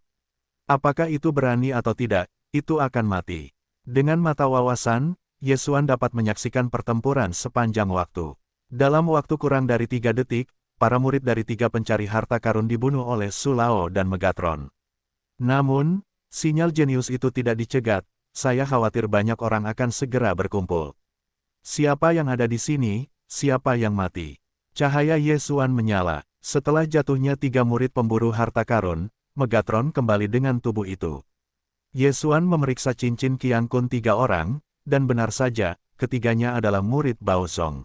Apakah itu berani atau tidak, itu akan mati. Dengan mata wawasan, Yesuan dapat menyaksikan pertempuran sepanjang waktu. Dalam waktu kurang dari 3 detik, para murid dari 3 pencari harta karun dibunuh oleh Su Lao dan Megatron. Namun, sinyal jenius itu tidak dicegat, saya khawatir banyak orang akan segera berkumpul. Siapa yang ada di sini, siapa yang mati? Cahaya Yesuan menyala. Setelah jatuhnya 3 murid pemburu harta karun, Megatron kembali dengan tubuh itu. Yesuan memeriksa cincin Qian Kun 3 orang, dan benar saja, ketiganya adalah murid Bao Zong.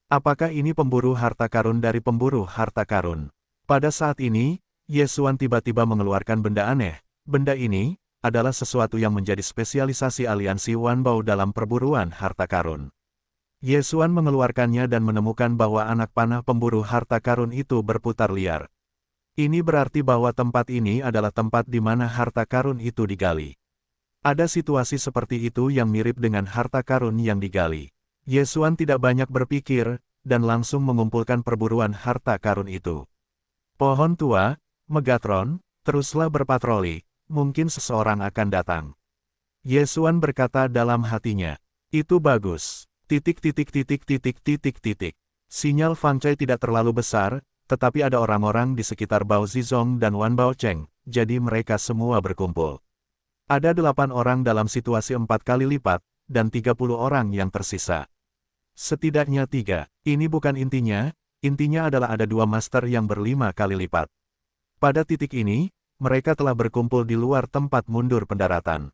Apakah ini pemburu harta karun dari pemburu harta karun? Pada saat ini, Yesuan tiba-tiba mengeluarkan benda aneh. Benda ini adalah sesuatu yang menjadi spesialisasi aliansi Wanbao dalam perburuan harta karun. Yesuan mengeluarkannya dan menemukan bahwa anak panah pemburu harta karun itu berputar liar. Ini berarti bahwa tempat ini adalah tempat di mana harta karun itu digali. Ada situasi seperti itu yang mirip dengan harta karun yang digali. Yesuan tidak banyak berpikir, dan langsung mengumpulkan perburuan harta karun itu. Pohon tua, Megatron, teruslah berpatroli, mungkin seseorang akan datang. Yesuan berkata dalam hatinya, itu bagus. ... Sinyal Fang Cai tidak terlalu besar, tetapi ada orang-orang di sekitar Bao Zizong dan Wan Bao Cheng, jadi mereka semua berkumpul. Ada 8 orang dalam situasi 4 kali lipat, dan 30 orang yang tersisa. Setidaknya 3, ini bukan intinya adalah ada 2 master yang ber5 kali lipat. Pada titik ini, mereka telah berkumpul di luar tempat mundur pendaratan.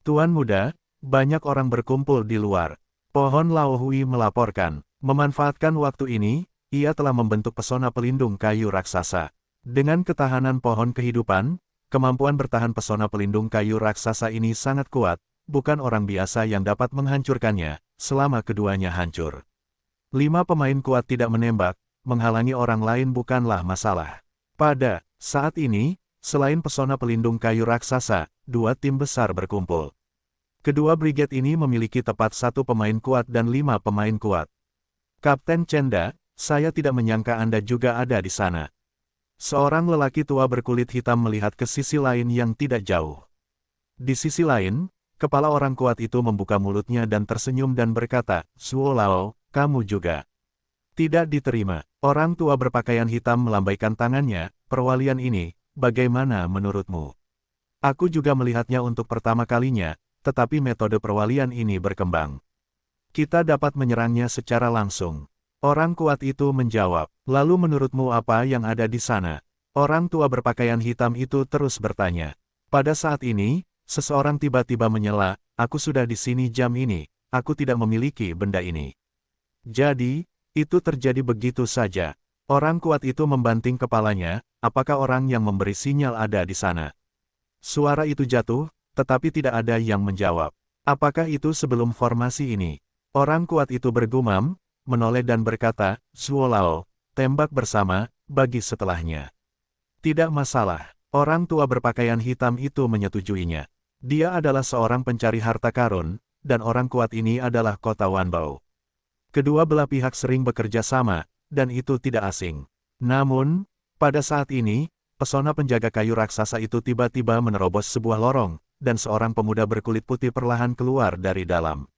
Tuan muda, banyak orang berkumpul di luar. Pohon Lao Hui melaporkan, memanfaatkan waktu ini, ia telah membentuk pesona pelindung kayu raksasa. Dengan ketahanan pohon kehidupan, kemampuan bertahan pesona pelindung kayu raksasa ini sangat kuat, bukan orang biasa yang dapat menghancurkannya, selama keduanya hancur. 5 pemain kuat tidak menembak, menghalangi orang lain bukanlah masalah. Pada saat ini, selain pesona pelindung kayu raksasa, 2 tim besar berkumpul. Kedua brigade ini memiliki tepat 1 pemain kuat dan 5 pemain kuat. Kapten Chenda, saya tidak menyangka Anda juga ada di sana. Seorang lelaki tua berkulit hitam melihat ke sisi lain yang tidak jauh. Di sisi lain, kepala orang kuat itu membuka mulutnya dan tersenyum dan berkata, Suo Lao, kamu juga. Tidak diterima. Orang tua berpakaian hitam melambaikan tangannya, perwalian ini, bagaimana menurutmu? Aku juga melihatnya untuk pertama kalinya, tetapi metode perwalian ini berkembang. Kita dapat menyerangnya secara langsung. Orang kuat itu menjawab, lalu menurutmu apa yang ada di sana? Orang tua berpakaian hitam itu terus bertanya. Pada saat ini, seseorang tiba-tiba menyela, aku sudah di sini jam ini, aku tidak memiliki benda ini. Jadi, itu terjadi begitu saja. Orang kuat itu membanting kepalanya, apakah orang yang memberi sinyal ada di sana? Suara itu jatuh, tetapi tidak ada yang menjawab. Apakah itu sebelum formasi ini? Orang kuat itu bergumam, menoleh dan berkata, Suo Lao, tembak bersama, bagi setelahnya. Tidak masalah. Orang tua berpakaian hitam itu menyetujuinya. Dia adalah seorang pencari harta karun, dan orang kuat ini adalah kota Wanbao. Kedua belah pihak sering bekerja sama, dan itu tidak asing. Namun, pada saat ini, pesona penjaga kayu raksasa itu tiba-tiba menerobos sebuah lorong, dan seorang pemuda berkulit putih perlahan keluar dari dalam.